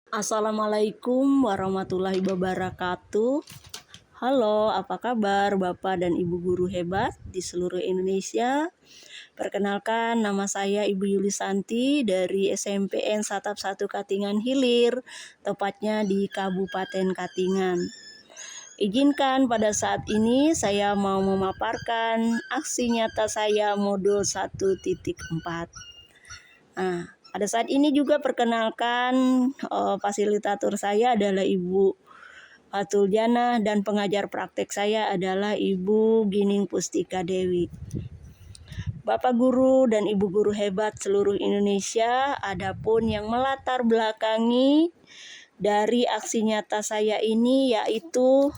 Assalamualaikum warahmatullahi wabarakatuh. Halo, apa kabar Bapak dan Ibu guru hebat di seluruh Indonesia? Perkenalkan, nama saya Ibu Yulisanti dari SMPN Satap 1 Katingan Hilir, tepatnya di Kabupaten Katingan. Izinkan pada saat ini saya mau memaparkan aksi nyata saya modul 1.4. Pada saat ini juga perkenalkan fasilitator saya adalah Ibu Fatul Jana dan pengajar praktek saya adalah Ibu Gining Pustika Dewi. Bapak guru dan Ibu guru hebat seluruh Indonesia, adapun yang melatar belakangi dari aksi nyata saya ini yaitu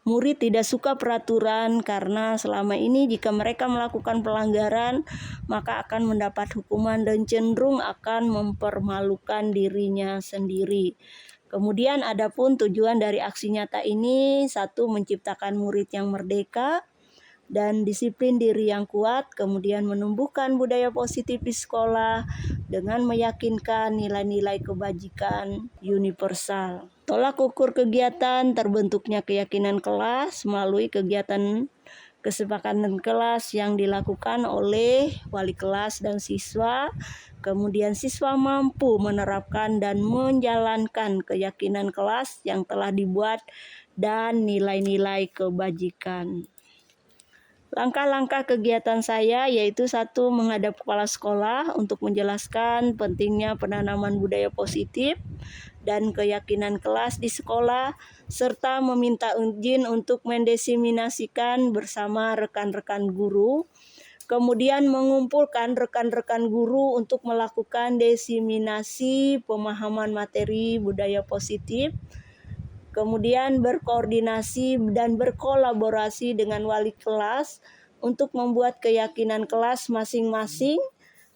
murid tidak suka peraturan karena selama ini jika mereka melakukan pelanggaran maka akan mendapat hukuman dan cenderung akan mempermalukan dirinya sendiri. Kemudian adapun tujuan dari aksi nyata ini, satu, menciptakan murid yang merdeka dan disiplin diri yang kuat, kemudian menumbuhkan budaya positif di sekolah dengan meyakinkan nilai-nilai kebajikan universal. Tolak ukur kegiatan terbentuknya keyakinan kelas melalui kegiatan kesepakatan kelas yang dilakukan oleh wali kelas dan siswa. Kemudian siswa mampu menerapkan dan menjalankan keyakinan kelas yang telah dibuat dan nilai-nilai kebajikan. Langkah-langkah kegiatan saya yaitu satu, menghadap kepala sekolah untuk menjelaskan pentingnya penanaman budaya positif dan keyakinan kelas di sekolah, serta meminta izin untuk mendiseminasikan bersama rekan-rekan guru. Kemudian mengumpulkan rekan-rekan guru untuk melakukan diseminasi pemahaman materi budaya positif. Kemudian berkoordinasi dan berkolaborasi dengan wali kelas untuk membuat keyakinan kelas masing-masing.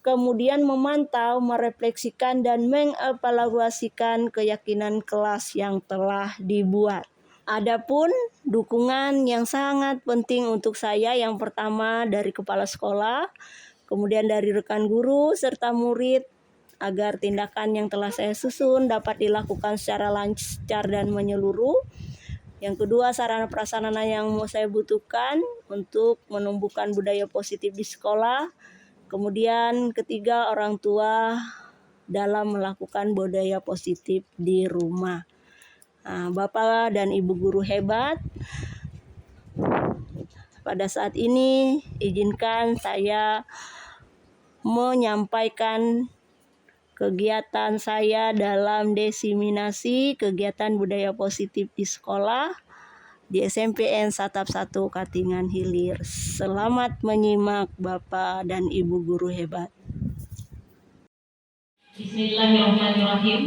Kemudian memantau, merefleksikan, dan mengevaluasikan keyakinan kelas yang telah dibuat. Adapun dukungan yang sangat penting untuk saya, yang pertama dari kepala sekolah, kemudian dari rekan guru serta murid, agar tindakan yang telah saya susun dapat dilakukan secara lancar dan menyeluruh. Yang kedua, sarana prasarana yang mau saya butuhkan untuk menumbuhkan budaya positif di sekolah. Kemudian ketiga, orang tua dalam melakukan budaya positif di rumah. Bapak dan Ibu guru hebat, pada saat ini izinkan saya menyampaikan kegiatan saya dalam diseminasi kegiatan budaya positif di sekolah di SMPN Satap 1 Katingan Hilir. Selamat menyimak Bapak dan Ibu guru hebat. Bismillahirrahmanirrahim.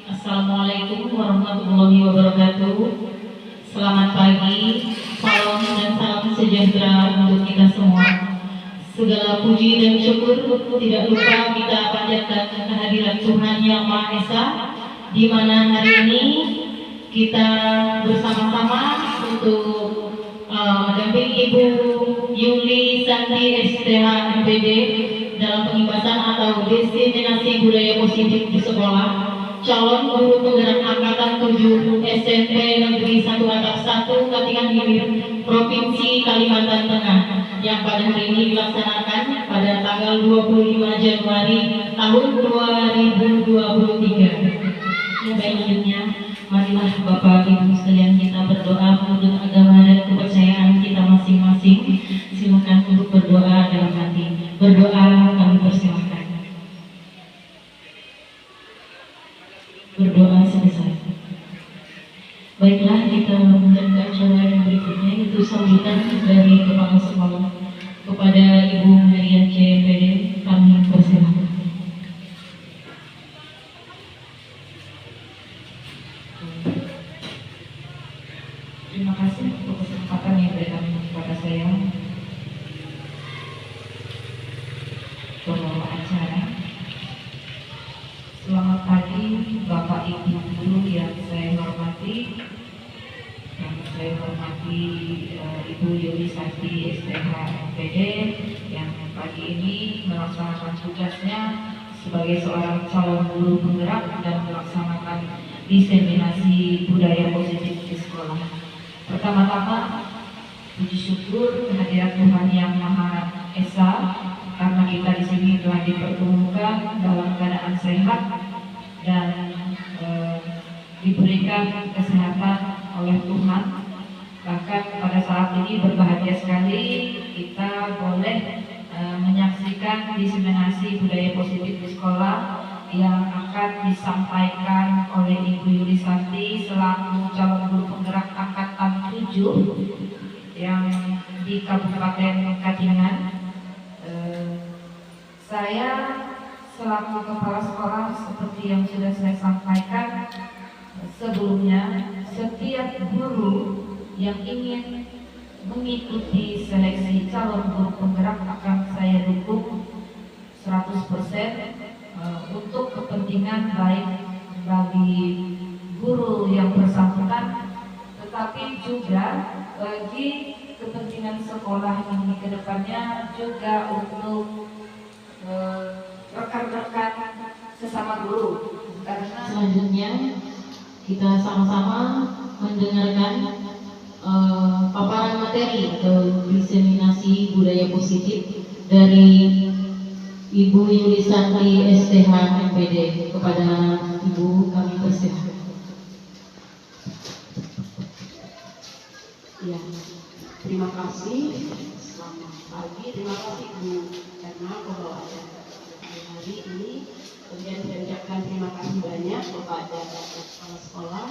Assalamualaikum warahmatullahi wabarakatuh. Selamat pagi, salam dan salam sejahtera untuk kita semua. Segala puji dan syukur tidak lupa kita panjatkan kehadiran Tuhan Yang Maha Esa, di mana hari ini kita bersama-sama untuk mendampingi Ibu Yulisanti STH MPD dalam pengibasan atau diseminasi budaya positif di sekolah, calon guru penggerak angkatan 7 SMP Negeri 1 Atap 1 Katingan Hilir, Provinsi Kalimantan Tengah, yang pada hari ini dilaksanakan pada tanggal 25 Januari tahun 2023. Selanjutnya, marilah Bapak Ibu sekalian kita berdoa menurut agama dan kepercayaan kita masing-masing. Silakan untuk berdoa dalam hati. Berdoa kami persilahkan. Berdoa sebesar. Baiklah, kita mendengar acara yang berikutnya, itu sambutan dari Kepala Sekolah kepada Ibu Marian CPD. Kami persilahkan. Terima kasih untuk kesempatan yang diberikan kepada saya pembawa acara. Selamat pagi Bapak Ibu guru yang saya hormati. Yang saya hormati Ibu Yulisanti STH MPD yang pagi ini melaksanakan tugasnya sebagai seorang calon guru penggerak dan melaksanakan diseminasi budaya positif di sekolah. Pertama-tama, puji syukur kehadirat Tuhan Yang Maha Esa karena kita di sini telah dipertemukan dalam keadaan sehat dan diberikan kesehatan oleh Tuhan. Bahkan pada saat ini berbahagia sekali kita boleh menyaksikan diseminasi budaya positif di sekolah yang akan disampaikan oleh Ibu Yulisanti selaku calon guru penggerak angkatan 7 yang di Kabupaten Katingan. Saya selaku kepala sekolah seperti yang sudah saya sampaikan sebelumnya, setiap guru yang ingin mengikuti seleksi calon guru penggerak akan saya dukung 100% untuk kepentingan baik bagi guru yang bersangkutan, tetapi juga bagi kepentingan sekolah ini ke depannya, juga untuk rekan-rekan sesama guru. Karena selanjutnya kita sama-sama mendengarkan paparan materi atau diseminasi budaya positif dari Ibu Yulisanti STH MPD. Kepada Ibu kami persilahkan. Ya, terima kasih. Selamat pagi. Terima kasih Bu karena pembawa acara hari ini. Kemudian saya ucapkan terima kasih banyak kepada kepala sekolah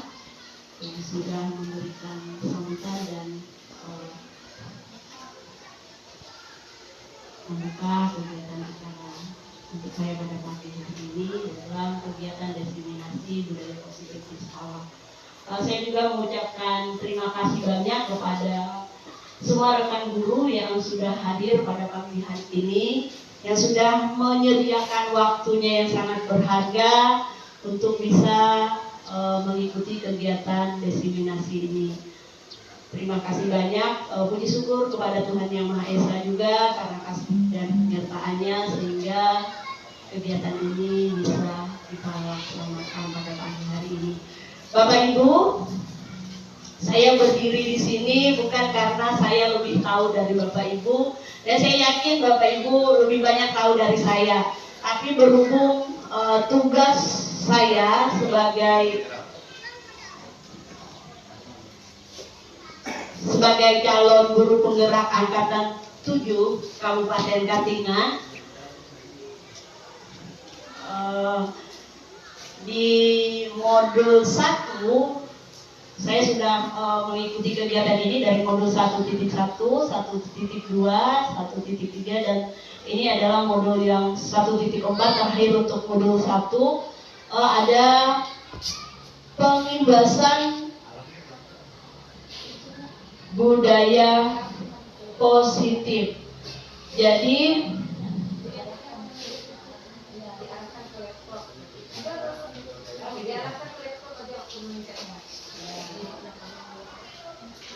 yang sudah memberikan sambutan dan membuka kegiatan acara untuk saya pada pagi hari ini dalam kegiatan diseminasi budaya positif di sekolah. Saya juga mengucapkan terima kasih banyak kepada semua rekan guru yang sudah hadir pada pagi hari ini, yang sudah menyediakan waktunya yang sangat berharga untuk bisa mengikuti kegiatan diseminasi ini. Terima kasih banyak, puji syukur kepada Tuhan Yang Maha Esa juga karena kasih dan penyertaannya sehingga kegiatan ini bisa kita laksanakan pada pagi hari ini. Bapak Ibu, saya berdiri di sini bukan karena saya lebih tahu dari Bapak Ibu, dan saya yakin Bapak Ibu lebih banyak tahu dari saya. Tapi berhubung tugas saya sebagai calon guru penggerak angkatan 7 Kabupaten Katingan, di modul 1 saya sudah mengikuti kegiatan ini dari modul 1.1, 1.2, 1.3, dan ini adalah modul yang 1.4 terakhir untuk modul 1. Ada pengimbasan budaya positif. Jadi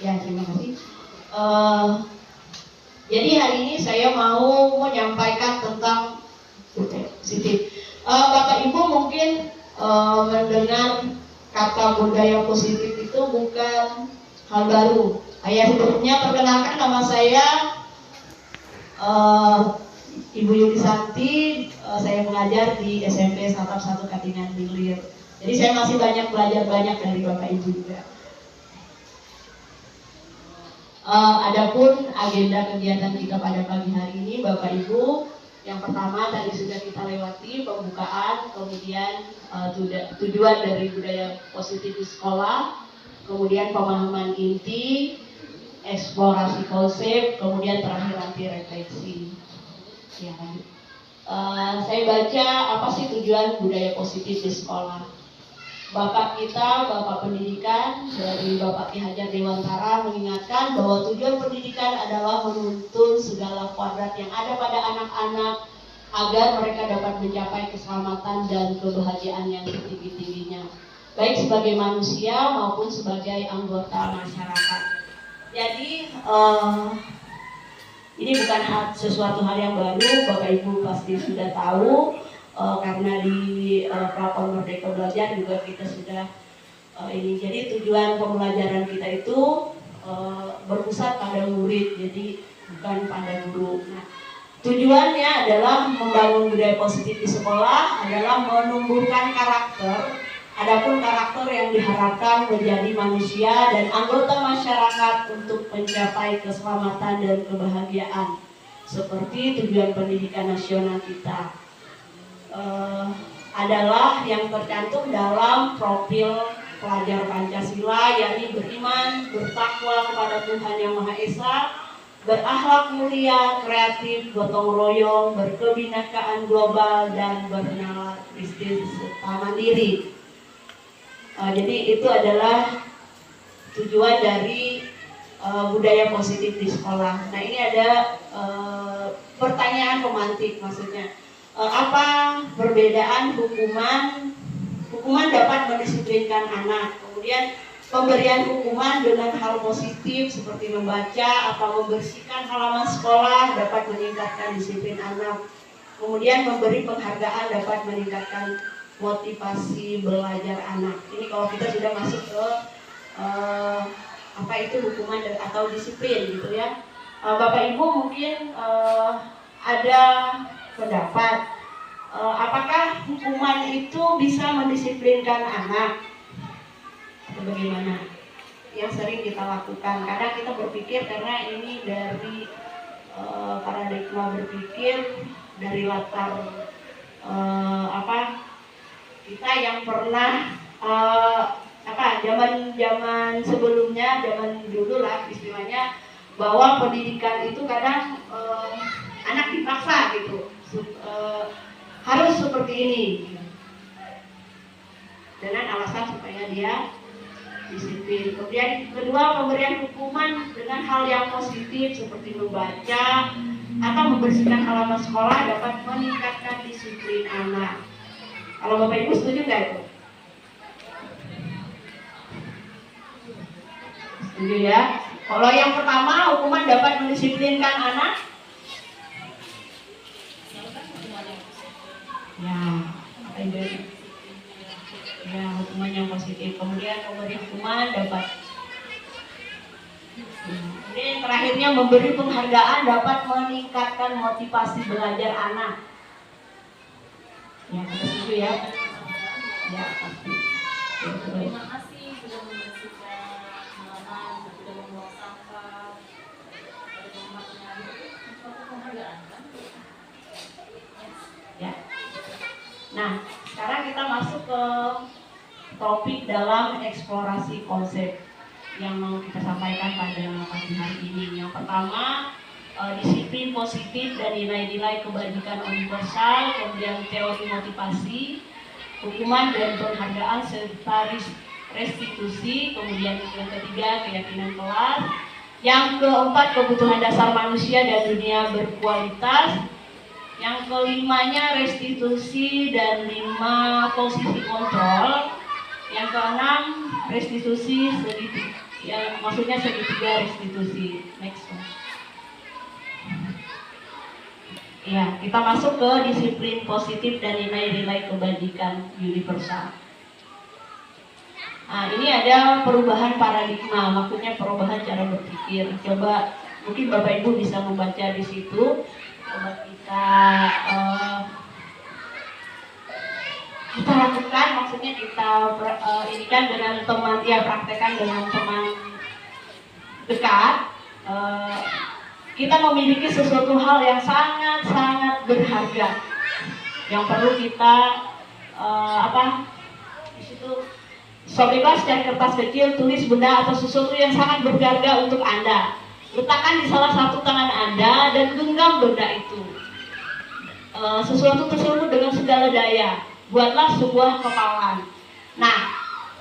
ya, terima kasih. Jadi hari ini saya mau menyampaikan tentang budaya positif. Bapak Ibu mungkin mendengar kata budaya positif itu bukan hal baru. Sebelumnya perkenalkan, nama saya Ibu Yulisanti. Saya mengajar di SMP Satap 1 Katingan Hilir. Jadi saya masih belajar banyak dari Bapak Ibu juga. Adapun agenda kegiatan kita pada pagi hari ini, Bapak Ibu, yang pertama tadi sudah kita lewati pembukaan, kemudian tujuan dari budaya positif di sekolah, kemudian pemahaman inti, eksplorasi konsep, kemudian terakhir nanti refleksi. Ya, saya baca apa sih tujuan budaya positif di sekolah. Bapak kita, Bapak Pendidikan dari Bapak Ki Hajar Dewantara mengingatkan bahwa tujuan pendidikan adalah menuntun segala kuadrat yang ada pada anak-anak agar mereka dapat mencapai keselamatan dan kebahagiaan yang setinggi-tingginya, baik sebagai manusia maupun sebagai anggota masyarakat. Jadi ini bukan sesuatu hal yang baru, Bapak Ibu pasti sudah tahu. Karena di Platform Merdeka Belajar juga kita sudah ini. Jadi tujuan pembelajaran kita itu berpusat pada murid, jadi bukan pada guru. Nah, tujuannya adalah membangun budaya positif di sekolah, adalah menumbuhkan karakter. Adapun karakter yang diharapkan menjadi manusia dan anggota masyarakat untuk mencapai keselamatan dan kebahagiaan, seperti tujuan pendidikan nasional kita. Adalah yang tercantum dalam profil pelajar Pancasila, yakni beriman, bertakwa kepada Tuhan Yang Maha Esa, berakhlak mulia, kreatif, gotong royong, berkebinekaan global, dan bernalar kritis serta mandiri. Jadi itu adalah tujuan dari budaya positif di sekolah. Nah, ini ada pertanyaan pemantik, maksudnya apa perbedaan hukuman dapat mendisiplinkan anak, kemudian pemberian hukuman dengan hal positif seperti membaca atau membersihkan halaman sekolah dapat meningkatkan disiplin anak, kemudian memberi penghargaan dapat meningkatkan motivasi belajar anak. Ini kalau kita sudah masuk ke apa itu hukuman atau disiplin gitu ya. Bapak Ibu mungkin ada pendapat apakah hukuman itu bisa mendisiplinkan anak atau bagaimana? Yang sering kita lakukan, kadang kita berpikir karena ini dari paradigma berpikir dari latar kita yang pernah zaman sebelumnya, zaman dulu lah istilahnya, bahwa pendidikan itu kadang anak dipaksa gitu, harus seperti ini dengan alasan supaya dia disiplin. Kemudian kedua, pemberian hukuman dengan hal yang positif seperti membaca atau membersihkan halaman sekolah dapat meningkatkan disiplin anak. Kalau Bapak Ibu setuju nggak itu? Setuju ya. Kalau yang pertama, hukuman dapat mendisiplinkan anak. Ya, apa itu? Ya, hukuman yang positif. Kemudian memberi hukuman dapat. Kemudian terakhirnya memberi penghargaan dapat meningkatkan motivasi belajar anak. Ya, kita setuju ya. Ya, pasti. Terima kasih sudah membersihkan halaman, sudah membuang sampah, ada tempatnya itu suatu penghargaan kan? Ya. Nah, sekarang kita masuk ke topik dalam eksplorasi konsep yang mau kita sampaikan pada pagi hari ini. Yang pertama, disiplin positif dan nilai-nilai kebajikan universal, kemudian teori motivasi, hukuman dan penghargaan serta restitusi, kemudian yang ketiga keyakinan kelas, yang keempat kebutuhan dasar manusia dan dunia berkualitas, yang kelimanya restitusi dan 5 posisi kontrol, yang keenam restitusi segitiga, ya maksudnya segitiga restitusi. Next one. Ya, kita masuk ke disiplin positif dan nilai-nilai kebajikan universal. Nah, ini ada perubahan paradigma, maksudnya perubahan cara berpikir. Coba mungkin Bapak Ibu bisa membaca di situ. Coba kita lakukan, maksudnya kita ini kan dengan teman, ya praktekkan dengan teman dekat. Kita memiliki sesuatu hal yang sangat-sangat berharga yang perlu kita di situ sobeklah cari kertas kecil, tulis benda atau sesuatu yang sangat berharga untuk Anda, letakkan di salah satu tangan Anda dan genggam benda itu. Sesuatu tersebut dengan segala daya, buatlah sebuah kepalan. Nah,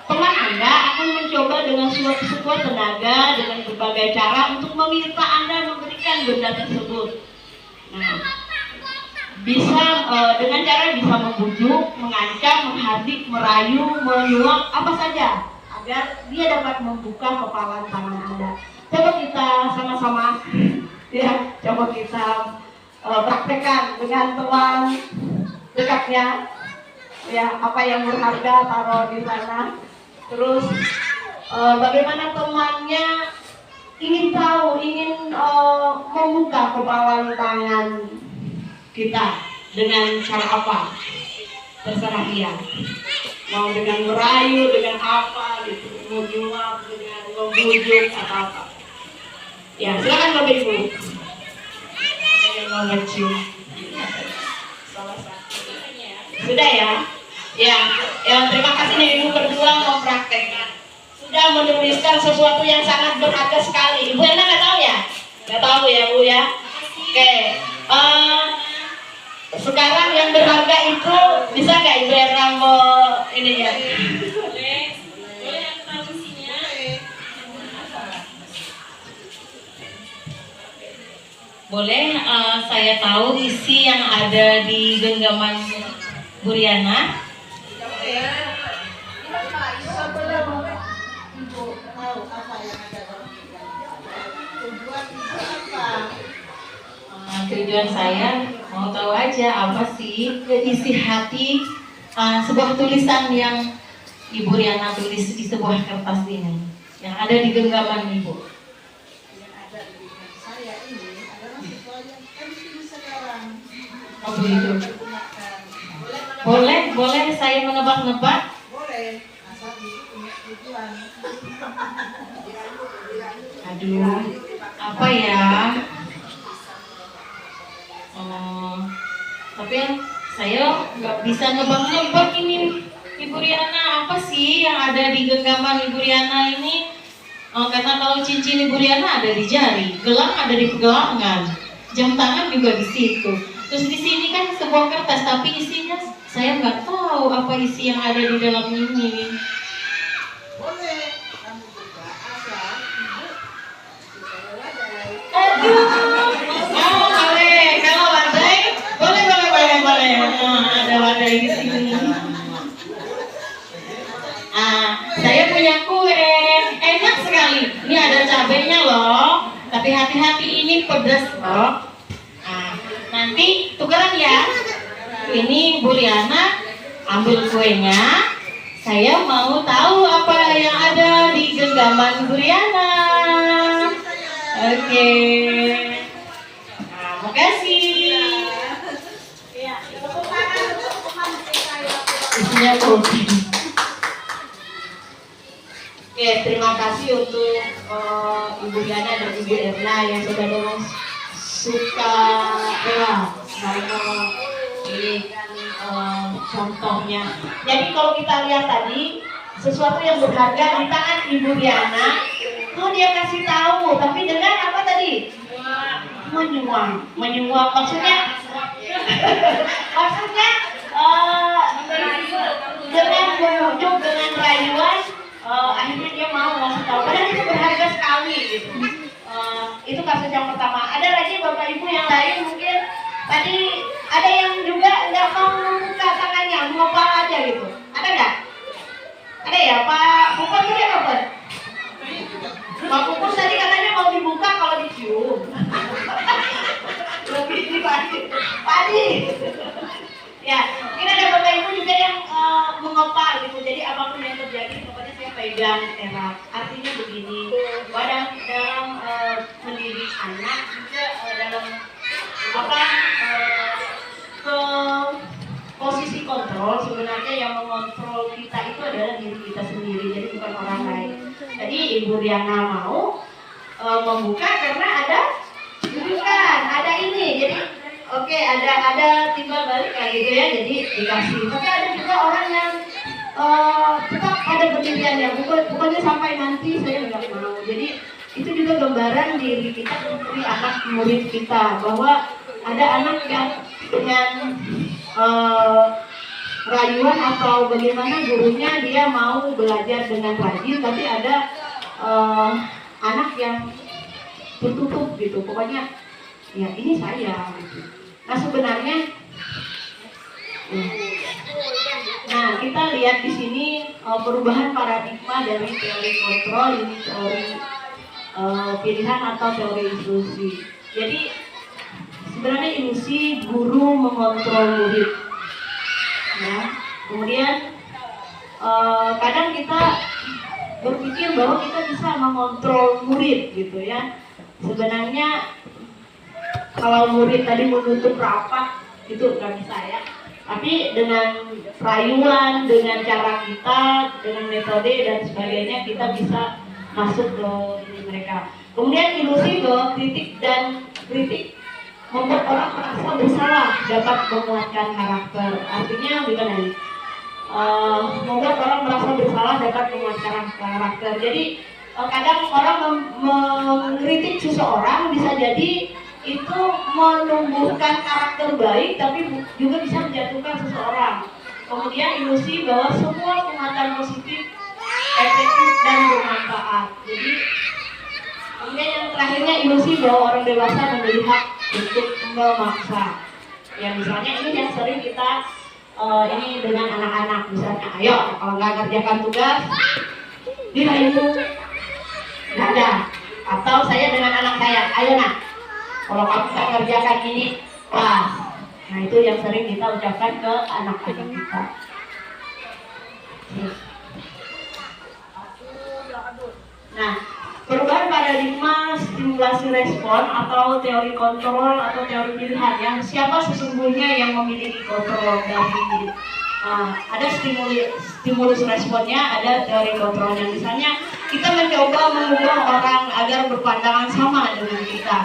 teman Anda akan mencoba dengan sekuat tenaga dengan berbagai cara untuk meminta Anda memberikan benda tersebut. Nah, bisa dengan cara bisa membujuk, mengancam, menghardik, merayu, menyuap, apa saja agar dia dapat membuka kepalan tangan Anda. Coba kita sama-sama ya, coba kita praktekkan dengan teman dekatnya. Ya, apa yang berharga taruh di sana. Terus bagaimana temannya ingin tahu, ingin membuka kepalan tangan kita dengan cara apa? Terserah dia. Mau dengan merayu, dengan apa gitu, mau nyuap, dengan membujuk atau apa. Ya, silakan Bapak Ibu. Saya mau mencium. Salah satu. Sudah ya? Ya, terima kasih nih Ibu berdua mempraktekkan. Sudah menuliskan sesuatu yang sangat berharga sekali. Ibu Ena nggak tahu ya? Nggak tahu ya Bu ya? Oke. Sekarang yang berharga itu bisa nggak Ibu Ena ini ya? Boleh aku tahu isinya? Boleh saya tahu isi yang ada di genggaman Buriana? Tujuan saya mau tahu aja apa sih isi hati sebuah tulisan yang Ibu Riana tulis di sebuah kertas ini yang ada di genggaman Ibu. Saya ini adalah sesuatu yang penting sekarang. Oh begitu. Boleh saya menebak-nebak? Boleh, asal itu punya tujuan. Aduh, apa ya? Tapi saya nggak bisa nebak-nebak ini Ibu Riana, apa sih yang ada di genggaman Ibu Riana ini? Karena kalau cincin Ibu Riana ada di jari, gelang ada di pergelangan, jam tangan juga di situ. Terus di sini kan sebuah kertas, tapi isinya saya nggak tahu apa isi yang ada di dalam ini. Boleh, kamu juga asal ibu supaya wadai. Aduh, boleh. Kalau wadai, boleh. Ada wadai di sini. Saya punya kue, enak sekali. Ini ada cabenya loh, tapi hati-hati ini pedas loh. Nanti tukeran ya. Ini Bu Riana ambil kuenya. Saya mau tahu apa yang ada di genggaman Bu Riana. Oke. Makasih. Isinya kopi. Oke, terima kasih untuk Ibu Diana dan Ibu Erna yang sudah dengan suka ini contohnya. Jadi kalau kita lihat tadi sesuatu yang berharga di tangan Ibu Diana, dia kasih tahu, tapi dengan apa tadi? Menyuap maksudnya dengan membujuk, dengan rayuan, akhirnya dia mau ngasih tahu. Padahal itu berharga sekali gitu. Itu kasus yang pertama. Ada lagi Bapak Ibu yang lain mungkin tadi ada yang juga nggak mau membuka tangannya, ngopal aja gitu. Ada nggak? Ada ya Pak Pupun tadi apa? Pak Pupun tadi katanya mau dibuka kalau dicium. Lebih ini Padi. Ya, mungkin ada Bapak Ibu juga yang mengopal gitu. Jadi apapun yang terjadi, pokoknya saya pegang erat. Artinya begini, dalam mendidik anak juga dalam ke posisi kontrol, sebenarnya yang mengontrol kita itu adalah diri kita sendiri, jadi bukan orang lain. Jadi Ibu Riana mau membuka karena ada bukan, ada ini. Jadi oke, ada timbal balik kayak gitu ya, jadi dikasih. Tapi ada juga orang yang tetap ada pendiriannya, pokoknya sampai nanti saya nggak mau. Jadi itu juga gambaran diri kita seperti anak murid kita, bahwa ada anak yang dengan rayuan atau bagaimana gurunya dia mau belajar dengan rajin, tapi ada anak yang tertutup gitu, pokoknya ya ini saya gitu. Nah sebenarnya, nah kita lihat di sini perubahan paradigma dari teori kontrol ini teori pilihan atau teori inklusi. Jadi sebenarnya ilusi guru mengontrol murid. Ya, kemudian kadang kita berpikir bahwa kita bisa mengontrol murid gitu ya. Sebenarnya kalau murid tadi menuntut rapat itu nggak bisa ya. Tapi dengan rayuan, dengan cara kita, dengan metode dan sebagainya kita bisa masuk ke ini mereka. Kemudian ilusi bahwa kritik membuat orang merasa bersalah dapat menguatkan karakter. Artinya gimana nih? Membuat orang merasa bersalah dapat menguatkan karakter. Jadi kadang orang mengkritik seseorang bisa jadi itu menumbuhkan karakter baik, tapi juga bisa menjatuhkan seseorang. Kemudian ilusi bahwa semua penguatan positif efektif dan bermanfaat. Jadi kemudian yang terakhirnya ilusi bahwa orang dewasa memiliki hak untuk memaksa. Ya misalnya ini yang sering kita ini dengan anak-anak, misalnya ayo kalau nggak kerjakan tugas dirayu, nggak ada. Atau saya dengan anak saya, ayo nak kalau kamu tak kerjakan ini pas. Nah itu yang sering kita ucapkan ke anak-anak kita. Nah, perubahan paradigma stimulasi respon atau teori kontrol atau teori pilihan yang siapa sesungguhnya yang memiliki kontrol dari ada stimulus responnya, ada teori kontrolnya. Misalnya kita mencoba mengubah orang agar berpandangan sama dengan kita.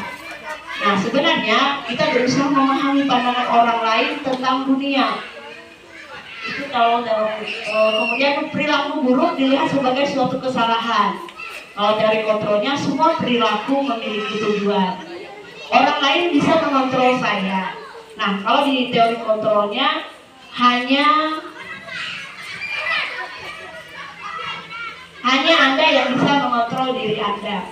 Nah sebenarnya kita berusaha memahami pandangan orang lain tentang dunia. Itu kalau kemudian perilaku buruk dilihat sebagai suatu kesalahan. Kalau teori kontrolnya semua perilaku memiliki tujuan. Orang lain bisa mengontrol saya. Nah kalau di teori kontrolnya hanya Anda yang bisa mengontrol diri Anda.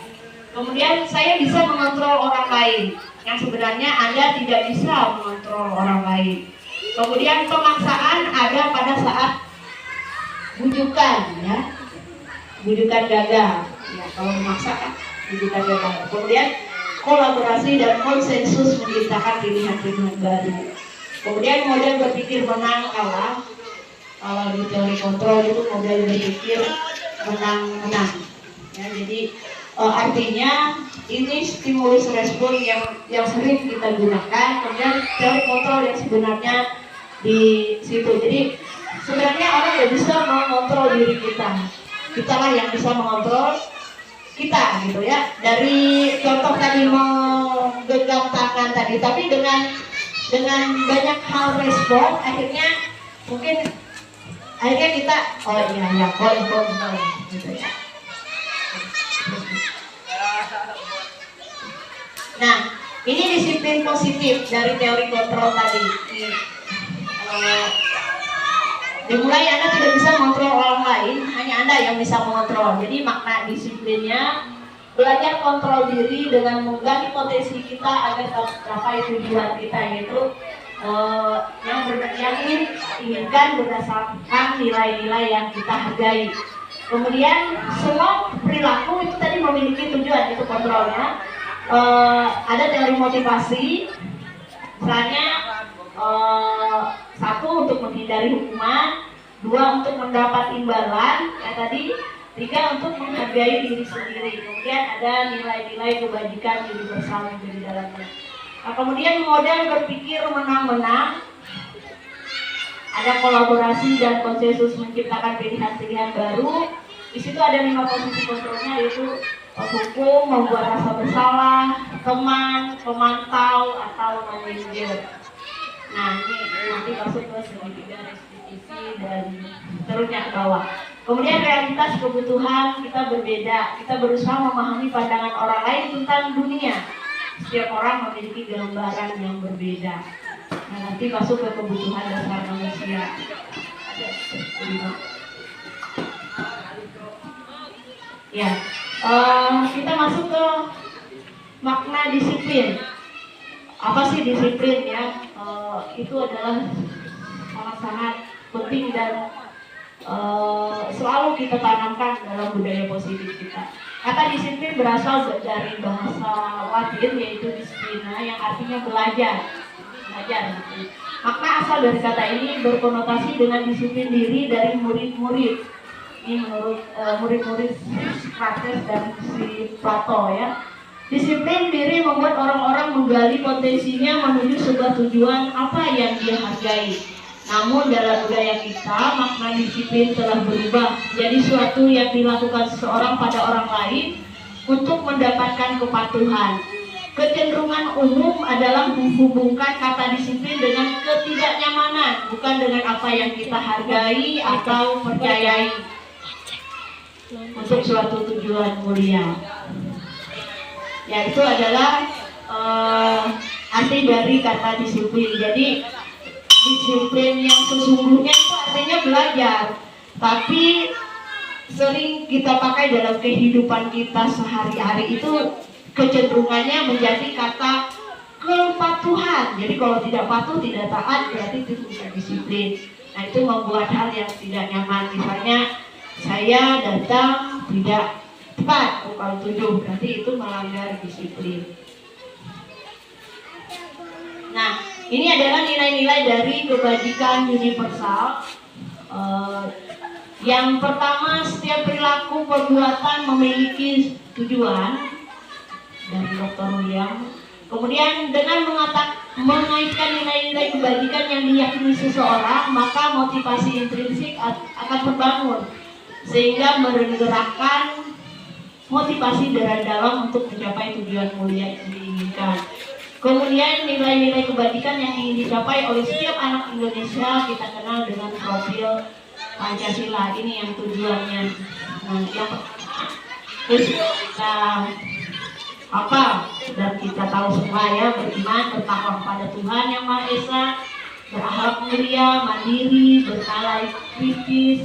Kemudian saya bisa mengontrol orang lain, yang sebenarnya Anda tidak bisa mengontrol orang lain. Kemudian pemaksaan ada pada saat bujukan, ya, bujukan gagal. Ya, kalau memaksakan bujukan gagal. Kemudian kolaborasi dan konsensus menciptakan pilihan-pilihan baru. Kemudian model berpikir menang kalah. Kalau di teori kontrol itu model berpikir menang-menang. Ya, jadi artinya ini stimulus respon yang sering kita gunakan. Kemudian teori kontrol yang sebenarnya di situ. Jadi sebenarnya orang tidak bisa mengontrol diri kita. Kitalah yang bisa mengontrol kita, gitu ya. Dari contoh tadi menggenggam tangan tadi, tapi dengan banyak hal respon, akhirnya kita gitu ya. Nah, ini disiplin positif dari teori kontrol tadi. Dimulai Anda tidak bisa mengontrol orang lain, hanya Anda yang bisa mengontrol. Jadi makna disiplinnya belajar kontrol diri dengan menggali potensi kita agar tercapai tujuan kita, yaitu yang inginkan berdasarkan nilai-nilai yang kita hargai. Kemudian semua perilaku itu tadi memiliki tujuan, itu kontrolnya. Ada teori motivasi, misalnya satu untuk menghindari hukuman, dua untuk mendapat imbalan, tadi tiga untuk menghargai diri sendiri. Kemudian ada nilai-nilai kebajikan universal yang di dalamnya. Nah, kemudian model berpikir menang-menang, ada kolaborasi dan konsensus menciptakan pilihan-pilihan baru. Di situ ada 5 posisi kontrolnya, yaitu hukum, membuat rasa bersalah, teman, pemantau, atau manajer. Nah ini nanti masuk ke segitiga restitusi dan terusnya ke bawah. Kemudian realitas kebutuhan kita berbeda. Kita berusaha memahami pandangan orang lain tentang dunia. Setiap orang memiliki gambaran yang berbeda. Nah nanti masuk ke kebutuhan dasar manusia. Ya, kita masuk ke makna disiplin. Apa sih disiplin ya? Itu adalah sangat-sangat penting dan selalu kita tanamkan dalam budaya positif kita. Kata disiplin berasal dari bahasa Latin, yaitu disiplina, yang artinya belajar. Gitu. Makna asal dari kata ini berkonotasi dengan disiplin diri dari murid-murid. Ini menurut murid-murid Socrates dan si Plato ya. Disiplin diri membuat orang-orang menggali potensinya menuju sebuah tujuan apa yang dia hargai. Namun dalam budaya kita, makna disiplin telah berubah jadi suatu yang dilakukan seseorang pada orang lain untuk mendapatkan kepatuhan. Kecenderungan umum adalah menghubungkan kata disiplin dengan ketidaknyamanan, bukan dengan apa yang kita hargai atau percayai untuk suatu tujuan mulia. Ya, itu adalah arti dari kata disiplin. Jadi disiplin yang sesungguhnya itu artinya belajar, tapi sering kita pakai dalam kehidupan kita sehari-hari itu kecenderungannya menjadi kata kepatuhan. Jadi kalau tidak patuh, tidak taat, berarti itu bukan disiplin. Nah, itu membuat hal yang tidak nyaman. Misalnya saya datang tidak tepat pukul 7, berarti itu melanggar disiplin. Nah, ini adalah nilai-nilai dari kebajikan universal. Yang pertama, setiap perilaku perbuatan memiliki tujuan, dari Dr. William. Kemudian dengan mengaitkan nilai-nilai kebajikan yang diyakini seseorang, maka motivasi intrinsik akan terbangun, sehingga menggerakkan motivasi dari dalam untuk mencapai tujuan mulia yang diinginkan. Kemudian nilai-nilai kebajikan yang ingin dicapai oleh setiap anak Indonesia kita kenal dengan profil Pancasila. Ini yang tujuannya. Nah, yang kita apa? Dan kita tahu semua ya, beriman, bertakwa kepada Tuhan Yang Maha Esa, berakhlak mulia, mandiri, bernalar kritis,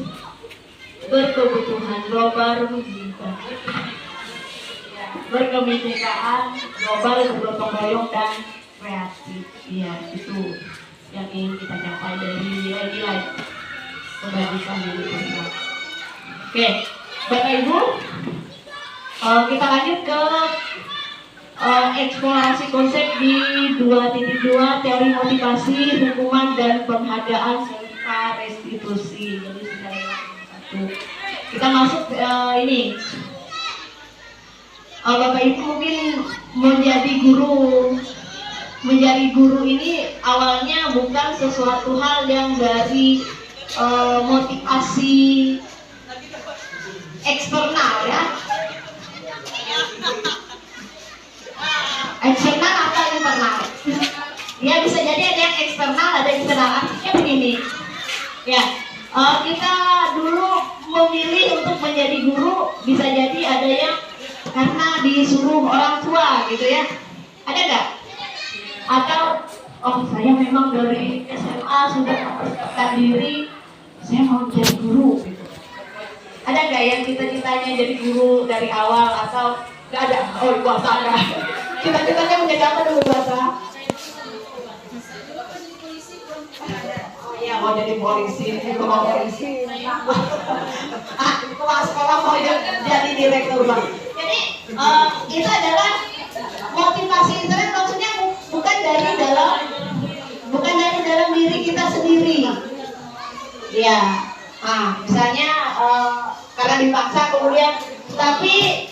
berkebutuhan global, berkemitraan global, bergotong royong dan kreatif. Ya, itu yang ingin kita capai dari nilai-nilai kebajikan universal. Oke, Bapak Ibu, kita lanjut ke eksplorasi konsep di 2.2 teori motivasi, hukuman dan penghargaan serta restitusi. Jadi secara satu. Kita masuk ini. Bapak Ibu mungkin menjadi guru ini awalnya bukan sesuatu hal yang dari motivasi eksternal ya. Eksternal atau internal? Ya, bisa jadi ada yang eksternal, ada yang internal. Artinya begini, ya, kita dulu memilih untuk menjadi guru, bisa jadi ada yang karena disuruh orang tua gitu ya, ada nggak? Atau saya memang dari SMA sudah mempersiapkan diri, saya mau jadi guru gitu. Ada nggak yang cita-citanya jadi guru dari awal atau nggak ada? Oh, puasa nggak? Cita-citanya menjadi apa dulu puasa? Oh iya, mau jadi polisi, itu mau polisi. Kepala sekolah mau jadi direktur bang. Jadi itu adalah motivasi internet, maksudnya bukan dari dalam diri kita sendiri. Ya, misalnya karena dipaksa kemudian, tapi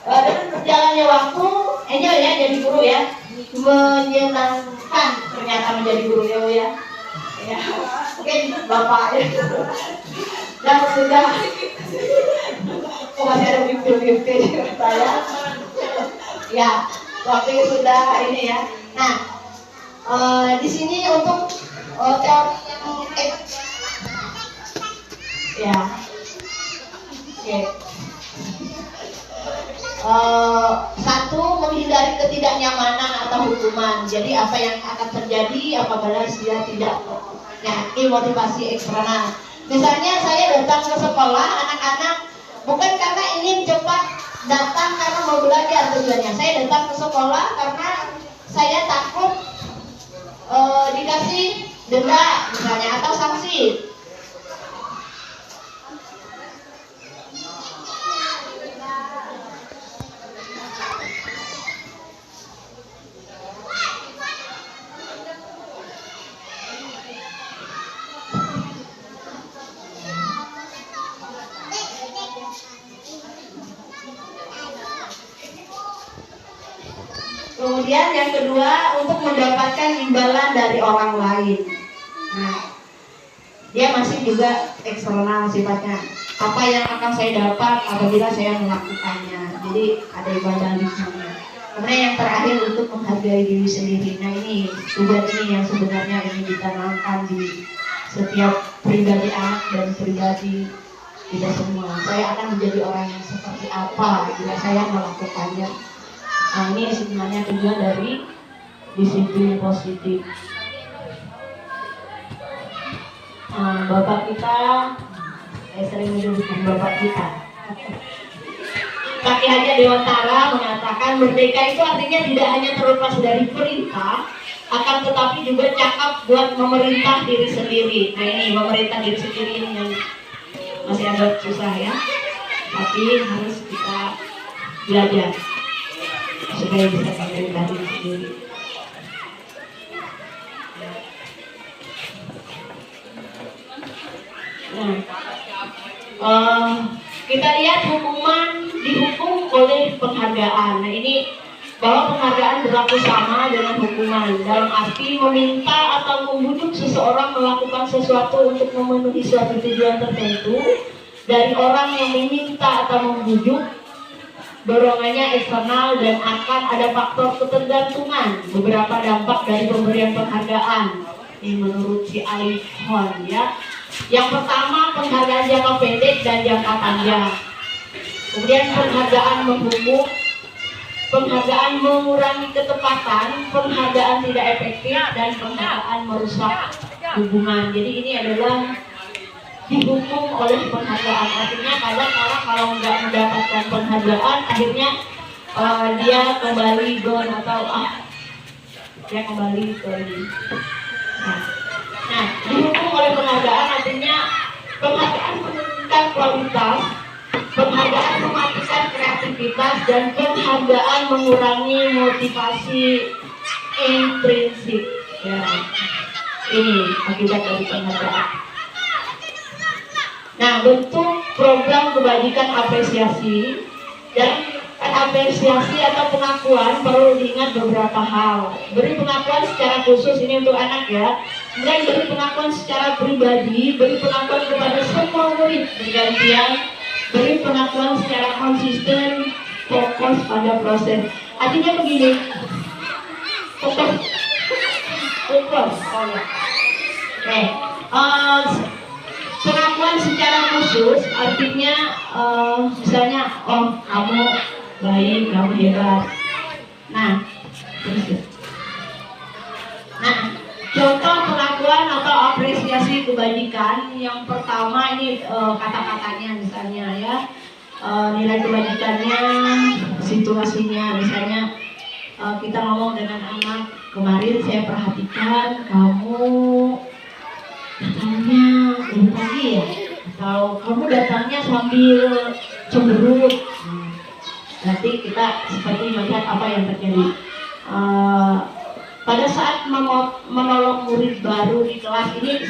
dengan berjalannya waktu, enjoy ya jadi guru ya, menyenangkan ternyata menjadi guru ya. Ya, mungkin bapak ya, yang sudah masih ada mimpi-mimpi saya. Ya, waktu sudah ini ya. Nah, di sini untuk teori yang ya, oke. Satu, menghindari ketidaknyamanan atau hukuman. Jadi apa yang akan terjadi apabila dia tidak. Nah, ini motivasi eksternal. Misalnya saya datang ke sekolah, anak-anak bukan karena ingin cepat datang karena mau belajar tujuannya. Saya datang ke sekolah karena saya takut dikasih denda misalnya atau sanksi. Kemudian yang kedua, untuk mendapatkan imbalan dari orang lain. Nah, dia masih juga eksternal sifatnya. Apa yang akan saya dapat apabila saya melakukannya. Jadi ada ibadah di sana. Kemudian yang terakhir, untuk menghargai diri sendiri. Nah, ini tujuan ini yang sebenarnya ini ditanamkan di setiap pribadi anak dan pribadi kita semua. Saya akan menjadi orang yang seperti apa bila saya melakukannya. Nah, ini sebenarnya tujuan dari disiplin positif. Bapak kita, saya sering menyebutkan bapak kita, Kaki Haja Dewantara mengatakan merdeka itu artinya tidak hanya terlepas dari perintah, akan tetapi juga cakap buat memerintah diri sendiri. Nah, ini memerintah diri sendiri ini yang masih agak susah ya, tapi harus kita belajar supaya bisa memerintah diri sendiri. Kita lihat dihukum oleh penghargaan. Nah, ini bahwa penghargaan berlaku sama dengan hukuman, dalam arti meminta atau membujuk seseorang melakukan sesuatu untuk memenuhi suatu tujuan tertentu dari orang yang meminta atau membujuk. Dorongannya eksternal dan akan ada faktor ketergantungan. Beberapa dampak dari pemberian penghargaan ini menurut si Alihon ya. Yang pertama, penghargaan jangka pendek dan jangka panjang. Kemudian penghargaan menghukum, penghargaan mengurangi ketepatan, penghargaan tidak efektif, dan penghargaan merusak hubungan. Jadi ini adalah dihukum oleh penghargaan. Artinya kadang orang kalau nggak mendapatkan penghargaan, akhirnya dia kembali down atau dia kembali ke ini. Nah, dihukum oleh penghargaan artinya penghargaan menurunkan kualitas, penghargaan mematikan kreativitas, dan penghargaan mengurangi motivasi intrinsik. Ya, ini akibat dari penghargaan. Nah, bentuk program kebajikan apresiasi dan apresiasi atau pengakuan perlu diingat beberapa hal. Beri pengakuan secara khusus, ini untuk anak ya. Kemudian beri pengakuan secara pribadi, beri pengakuan kepada semua murid bergantian, beri pengakuan secara konsisten, fokus pada proses. Artinya begini, fokus. Oh ya. Oke. Pengakuan secara khusus artinya misalnya, oh kamu baik, kamu hebat. Nah, contoh pengakuan atau apresiasi kebajikan yang pertama ini kata-katanya misalnya ya, nilai kebajikannya, situasinya misalnya kita ngomong dengan anak, kemarin saya perhatikan kamu datangnya lebih pagi ya, atau kamu datangnya sambil cemberut. Nanti kita seperti melihat apa yang terjadi. Pada saat menolong murid baru di kelas ini,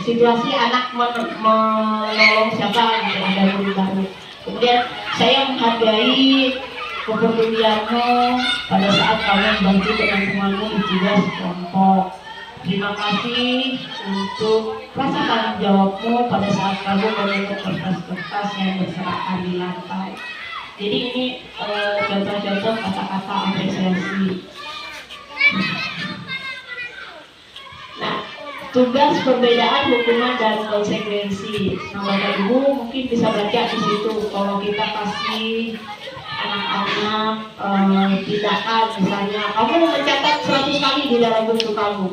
situasi anak menolong siapa gitu, ada murid baru. Kemudian saya menghargai kepedulianmu pada saat kamu membantu teman-temanmu di tugas kelompok. Terima kasih untuk rasa tanggung jawabmu pada saat kamu menutup kertas-kertas yang berserakan di lantai. Jadi ini contoh-contoh kata-kata apresiasi. Nah, tugas perbedaan hukuman dan konsekuensi. Nah, Bapak Ibu mungkin bisa baca di situ. Kalau kita kasih anak-anak tindakan, misalnya kamu mencatat 100 kali di dalam buku kamu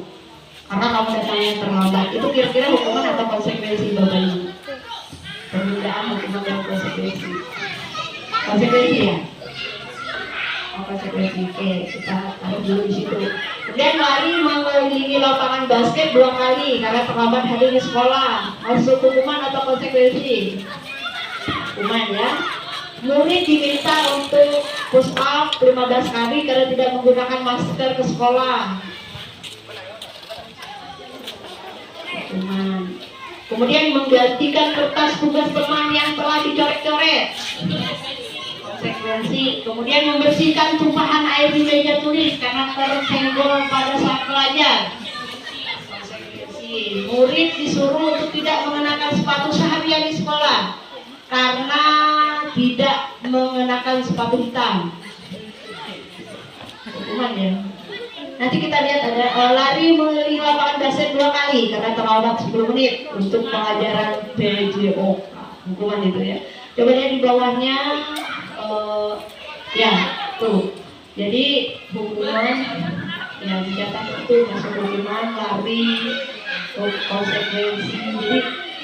karena kamu datangnya terlambat, itu kira-kira hukuman atau konsekuensi Bapak Ibu? Perbedaan hukuman dan konsekuensi. Konsekuensi ya? Oh, konsekuensi. Oke, kita taruh dulu di situ. Kemudian lari mengelilingi lapangan basket 2 kali karena terlambat hadir di sekolah. Masuk hukuman atau konsekuensi? Hukuman ya. Murid diminta untuk push up 15 kali karena tidak menggunakan masker ke sekolah. Hukuman. Kemudian menggantikan kertas tugas teman yang telah dicoret-coret. Konsekuensi Kemudian membersihkan tumpahan air di meja tulis karena tersenggol pada saat belajar. Konsekuensi, murid disuruh untuk tidak mengenakan sepatu seharian di sekolah karena tidak mengenakan sepatu hitam. Hukuman ya. Nanti kita lihat ada lari mengelilingi lapangan basket 2 kali karena terlambat 10 menit untuk pengajaran PJOK. Hukuman itu ya. Coba lihat di bawahnya, ya tuh. Jadi hukuman yang dicatat itu masuk hukuman, lari, konsekuensi. Jadi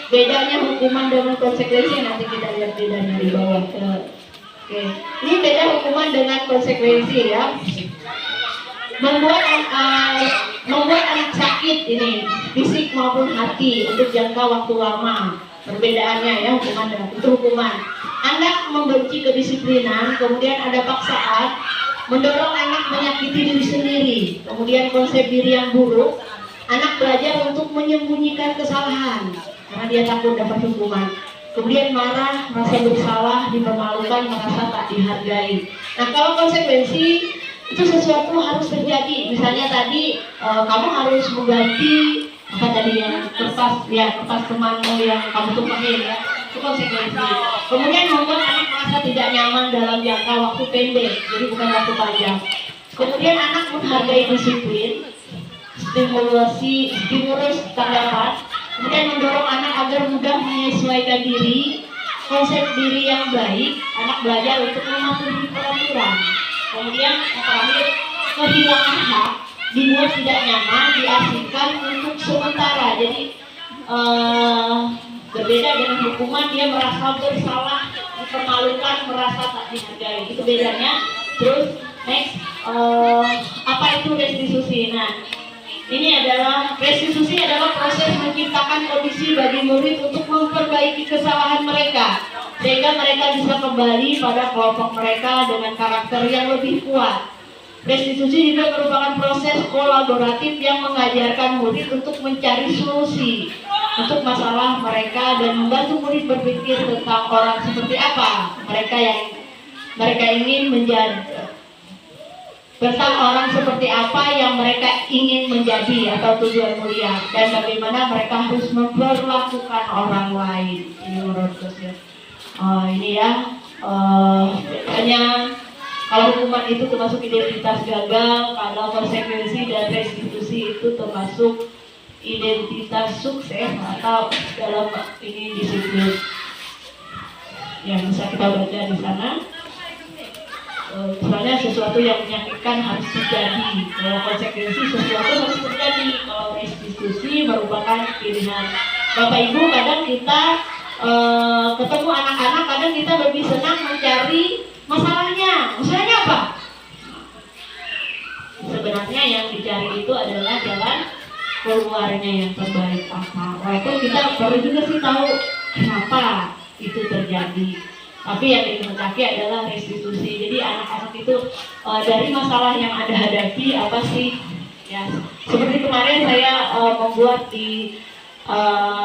bedanya hukuman dengan konsekuensi nanti kita lihat bedanya di bawah. Oke, ini beda hukuman dengan konsekuensi ya. Membuat anak sakit ini fisik maupun hati untuk jangka waktu lama. Perbedaannya ya hukuman dengan itu hukuman. Anak membenci kedisiplinan, kemudian ada paksaan, mendorong anak menyakiti diri sendiri, kemudian konsep diri yang buruk. Anak belajar untuk menyembunyikan kesalahan karena dia takut dapat hukuman. Kemudian marah, merasa bersalah, dipermalukan, merasa tak dihargai. Nah, kalau konsekuensi itu sesuatu harus terjadi. Misalnya tadi kamu harus mengganti apa tadi yang kertas temanmu yang kamu tumpahin ya, itu konsekuensi. Kemudian membuat anak merasa tidak nyaman dalam jangka waktu pendek, jadi bukan waktu panjang. Kemudian anak menghargai disiplin, stimulus terdapat. Kemudian mendorong anak agar mudah menyesuaikan diri, konsep diri yang baik. Anak belajar untuk mematuhi peraturan. Kemudian yang terakhir, kehilangan hak, dibuat tidak nyaman, diasingkan untuk sementara. Jadi berbeda dengan hukuman, dia merasa bersalah, dipermalukan, merasa tak dihargai. Itu bedanya. Terus next, apa itu restitusi? Nah, ini adalah restitusi adalah proses menciptakan kondisi bagi murid untuk memperbaiki kesalahan mereka sehingga mereka bisa kembali pada kelompok mereka dengan karakter yang lebih kuat. Restitusi juga merupakan proses kolaboratif yang mengajarkan murid untuk mencari solusi untuk masalah mereka dan membantu murid berpikir tentang orang seperti apa mereka ingin menjadi, tentang orang seperti apa yang mereka ingin menjadi atau tujuan mulia, dan bagaimana mereka harus memperlakukan orang lain. Ini menurut saya. Ini ya, hanya kalau hukuman itu termasuk identitas gagal, kalau konsekuensi dan restitusi itu termasuk identitas sukses atau dalam ini disiplin yang bisa kita baca di sana. Misalnya sesuatu yang menyakitkan harus terjadi, kalau konsekuensi sesuatu harus terjadi, kalau restitusi merupakan pilihan. Bapak Ibu, kadang kita ketemu anak-anak, kadang kita lebih senang mencari masalahnya. Masalahnya apa? Sebenarnya yang dicari itu adalah jalan keluarnya yang terbaik apa. Walaupun kita perlu juga sih tahu kenapa itu terjadi. Tapi yang dikehendaki adalah restitusi. Jadi anak-anak itu dari masalah yang Anda hadapi apa sih? Ya, seperti kemarin saya membuat di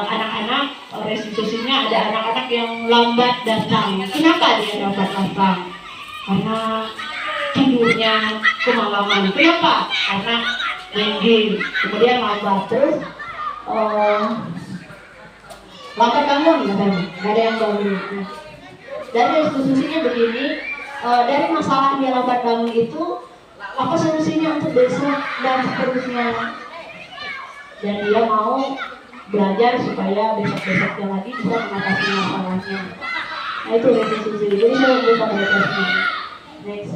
anak-anak restitusinya, ada anak-anak yang lambat datang. Kenapa dia lambat datang? Karena tidurnya kemalaman. Kenapa? Karena main game. Kemudian lambat terus lambat bangun katanya. Gak ada yang bangun. Dari restitusinya begini, dari masalah dia lambat bangun itu apa solusinya untuk besok dan seterusnya, dan dia mau belajar supaya besok-besoknya lagi bisa mengatasi masalahnya. Nah itu restitusi. Jadi saya lupa batasnya. Next.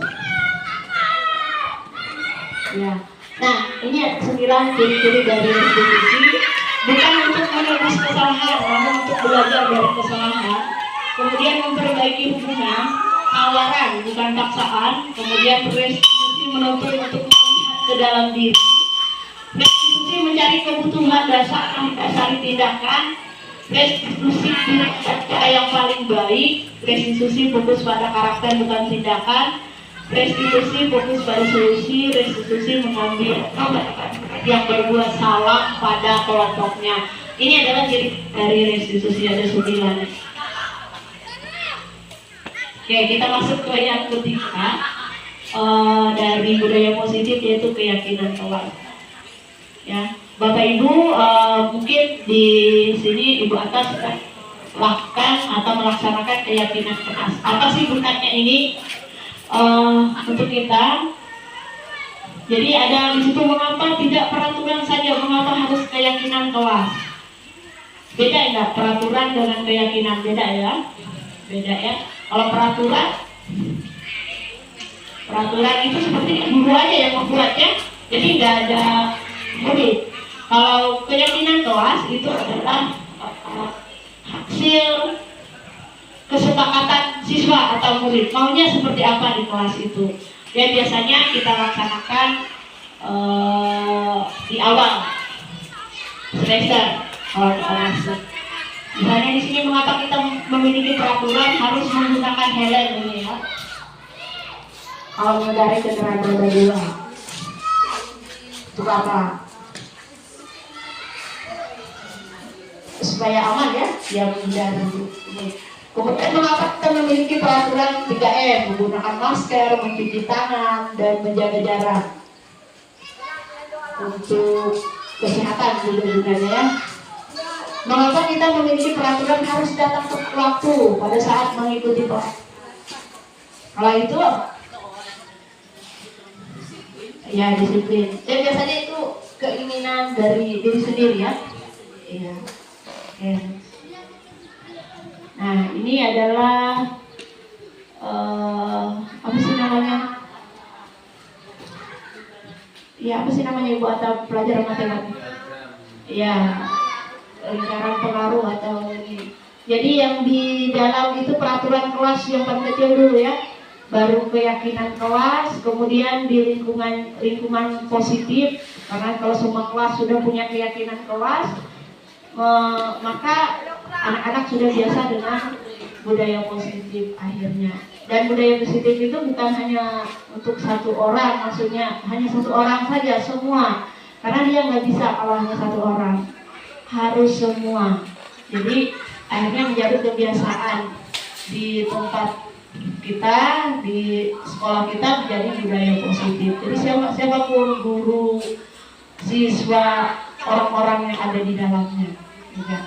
Ya. Nah ini 9 ciri-ciri dari restitusi. Bukan untuk menebus kesalahan, namun untuk belajar dari kesalahan. Kemudian memperbaiki hubungan, tawaran bukan paksaan. Kemudian restitusi menuntut untuk melihat ke dalam diri. Restitusi mencari kebutuhan dasar tindakan. Restitusi cara yang paling baik. Restitusi fokus pada karakter bukan tindakan. Restitusi fokus pada solusi. Restitusi mengambil yang berbuat salah pada kelompoknya. Ini adalah ciri dari restitusi, ada 9. Oke, kita masuk ke yang ketiga dari budaya positif, yaitu keyakinan kelas. Ya, Bapak Ibu mungkin di sini Ibu Atas sudah lakukan atau melaksanakan keyakinan kelas. Apa sih gunanya ini untuk kita? Jadi ada di situ mengapa tidak peraturan saja, mengapa harus keyakinan kelas? Beda enggak peraturan dengan keyakinan? Beda ya? Beda ya. Kalau peraturan itu seperti guru aja yang membuatnya, jadi nggak ada murid. Kalau keyakinan kelas itu adalah hasil kesepakatan siswa atau murid, maunya seperti apa di kelas itu. Ya biasanya kita laksanakan di awal semester kalau di kelas. Misalnya di sini mengapa kita memiliki peraturan harus menggunakan helm ini ya? Kalau mengendarai kendaraan roda dua, untuk apa? Supaya aman ya, yang ini. Kemudian mengapa kita memiliki peraturan 3M, menggunakan masker, mencuci tangan, dan menjaga jarak untuk kesehatan juga gunanya ya. Mengapa kita memiliki peraturan harus datang tepat waktu pada saat mengikuti kelas? Kalau itu ya disiplin. Dan biasanya itu keinginan dari diri sendiri ya. Iya. Oke. Nah, ini adalah apa sih namanya? Ya, apa sih namanya Ibu atau pelajaran matematika? Ya, lingkaran pengaruh atau ini. Jadi yang di dalam itu peraturan kelas yang paling kecil dulu ya, baru keyakinan kelas, kemudian di lingkungan positif, karena kalau semua kelas sudah punya keyakinan kelas, maka anak-anak sudah biasa dengan budaya positif akhirnya. Dan budaya positif itu bukan hanya untuk satu orang, maksudnya hanya satu orang saja, semua. Karena dia nggak bisa kalau hanya satu orang, harus semua. Jadi akhirnya menjadi kebiasaan di tempat kita, di sekolah kita menjadi budaya positif. Jadi siapapun guru, siswa, orang-orang yang ada di dalamnya juga.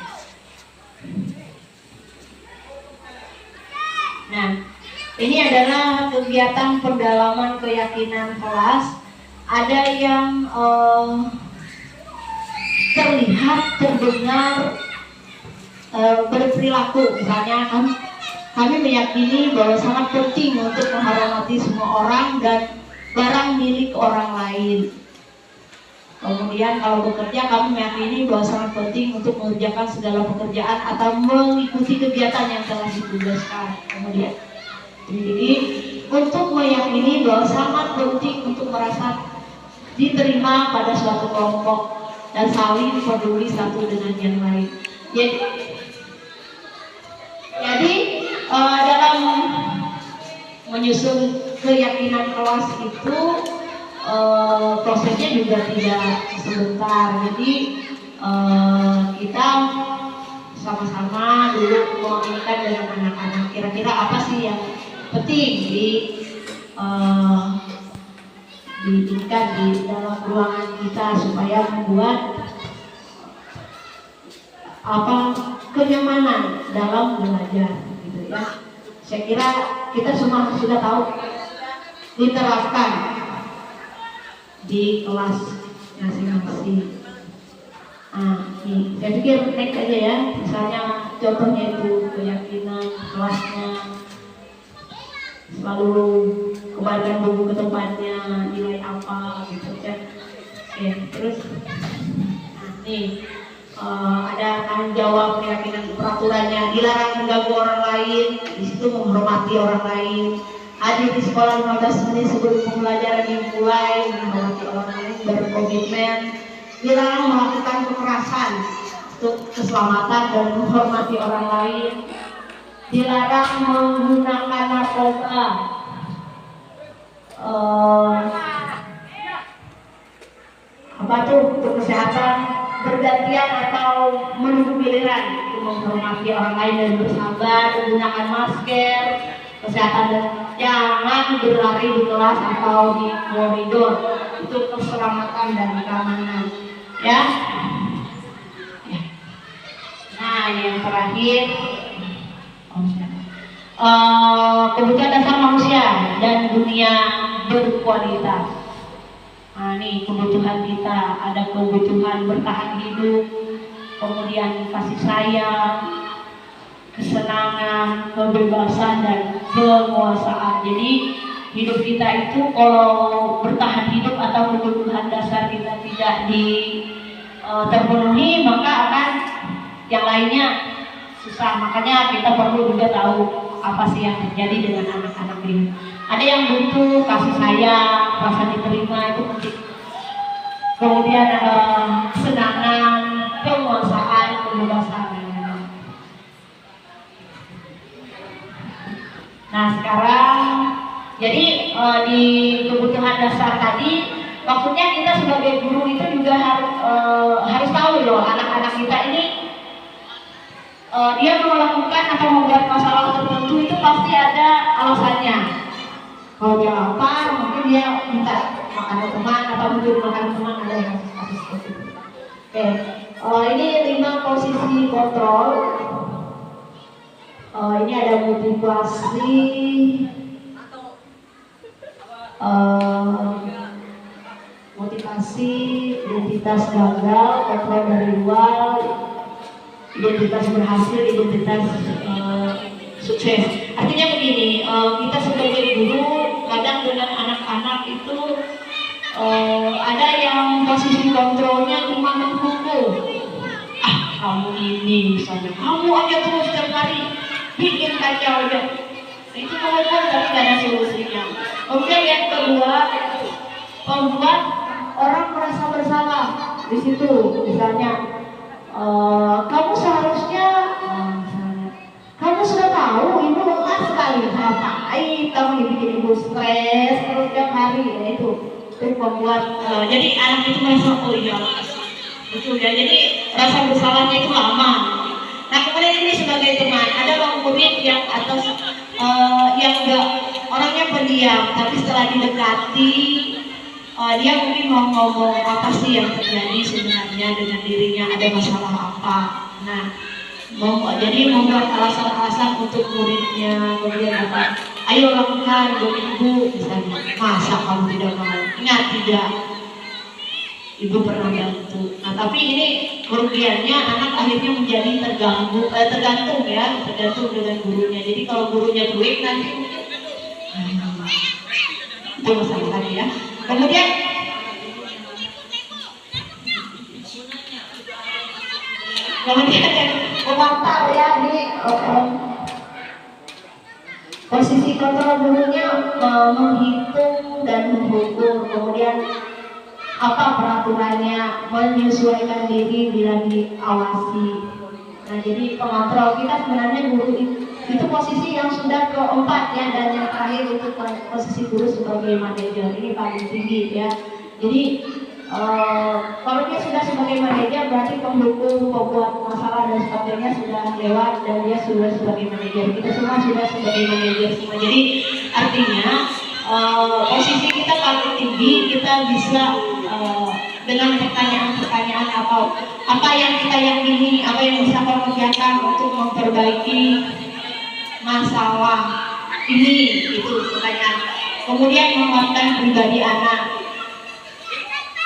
Nah, ini adalah kegiatan pendalaman keyakinan kelas. Ada yang terlihat, terdengar, berperilaku. Misalnya kami meyakini bahwa sangat penting untuk menghormati semua orang dan barang milik orang lain. Kemudian kalau bekerja, kami meyakini bahwa sangat penting untuk mengerjakan segala pekerjaan atau mengikuti kegiatan yang telah ditugaskan. Kemudian jadi untuk meyakini bahwa sangat penting untuk merasa diterima pada suatu kelompok dan saling peduli satu dengan yang lain. Jadi dalam menyusun keyakinan kelas itu prosesnya juga tidak sebentar. Jadi kita sama-sama dulu menginginkan dengan anak-anak kira-kira apa sih yang penting diinginkan di dalam ruangan kita supaya membuat kenyamanan dalam belajar gitu ya. Saya kira kita semua sudah tahu diterapkan di kelas masing-masing. Saya pikir next aja ya, misalnya contohnya itu keyakinan kelasnya selalu kembalikan buku ke tempatnya, nilai apa gitu kan. Oke, terus nih ada tanggung jawab keyakinan peraturannya, dilarang mengganggu orang lain, di situ menghormati orang lain, hadir di sekolah 15 menit sebelum pembelajaran dimulai, menghormati orang lain, berkomitmen, dilarang melakukan kekerasan untuk keselamatan dan menghormati orang lain, dilarang menggunakan narkoba, untuk kesehatan bergantian atau menunggu giliran, untuk menghormati orang lain dan bersabar, menggunakan masker, kesehatan dan jangan berlari di kelas atau di koridor, itu keselamatan dan keamanan ya. Nah yang terakhir kebutuhan dasar manusia dan dunia berkualitas. Nah ini kebutuhan kita, ada kebutuhan bertahan hidup, kemudian kasih sayang, kesenangan, kebebasan, dan penguasaan. Jadi hidup kita itu kalau bertahan hidup atau kebutuhan dasar kita tidak terpenuhi, maka akan yang lainnya susah. Makanya kita perlu juga tahu apa sih yang terjadi dengan anak-anak ini. Ada yang butuh kasih sayang, rasa diterima, itu penting. Kemudian kesenangan, penguasaan, kebebasan. Nah sekarang jadi di kebutuhan dasar tadi, maksudnya kita sebagai guru itu juga harus tahu loh anak-anak kita ini dia melakukan atau membuat masalah tertentu itu pasti ada alasannya. Kalau dia lapar mungkin dia minta makanan teman atau mungkin makanan teman, ada yang kasus seperti itu. Oke, ini 5 posisi kontrol. Ini ada motivasi, identitas gagal, kontrol dari luar, identitas berhasil, identitas sukses. Artinya begini, kita sebagai guru kadang dengan anak-anak itu ada yang posisi kontrolnya cuma menghukum. Kamu ini misalnya, kamu aja terus setiap hari bikin kacau aja. Itu menghukum tapi tidak ada solusinya. Kemudian yang kedua, membuat orang merasa bersalah di situ. Misalnya, kamu seharusnya, kamu sudah tahu ibu lelah sekali, ngapain kamu dibikin ibu stres terus tiap hari, ya itu membuat jadi anak itu merasa oh iya betul ya, jadi rasa bersalahnya itu lama. Nah kemudian ini sebagai teman, ada murid yang atas yang enggak orangnya pendiam, tapi setelah didekati dia mungkin mau ngomong apa sih yang terjadi sebenarnya dengan dirinya, ada masalah apa. Nah jadi membuat alasan-alasan untuk muridnya, kemudian apa, ayo lakukan buat ibu misalnya. Masa kamu tidak mau? Ingat tidak, ibu pernah bantu. Nah tapi ini kerugiannya anak akhirnya menjadi tergantung dengan gurunya. Jadi kalau gurunya cuek nanti itu masalah lagi ya. Kemudian memantau ya di posisi kontrol gurunya, menghitung dan menghukum. Kemudian apa peraturannya, menyesuaikan diri bila diawasi. Nah jadi pengontrol kita sebenarnya guru itu posisi yang sudah keempat ya, dan yang terakhir itu posisi guru sebagai manajer, ini paling tinggi ya. Jadi kalau dia sudah sebagai manajer berarti penghukum, pembuat masalah dan sebagainya sudah lewat dan dia sudah sebagai manajer. Kita semua sudah sebagai manajer semua. Jadi artinya posisi kita paling tinggi, kita bisa dengan pertanyaan-pertanyaan apa yang kita yakini, apa yang bisa kita kerjakan untuk memperbaiki masalah ini, itu pertanyaan. Kemudian menguatkan pribadi anak.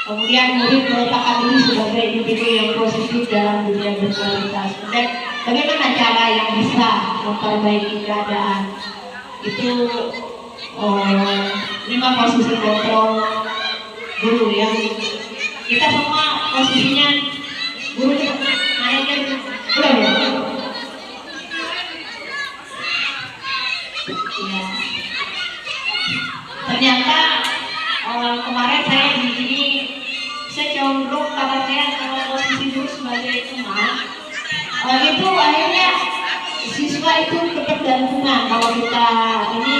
Kemudian murid meletakkan diri sebagai individu yang positif dalam dunia berkualitas. Dan bagaimana cara yang bisa memperbaiki keadaan? Itu 5 posisi kontrol guru ya. Kita semua posisinya guru manajer belum ya? Ya. Ternyata kemarin saya di sini saya condong karena saya kalau posisi guru sebagai teman itu akhirnya siswa itu ketergantungan. Kalau kita ini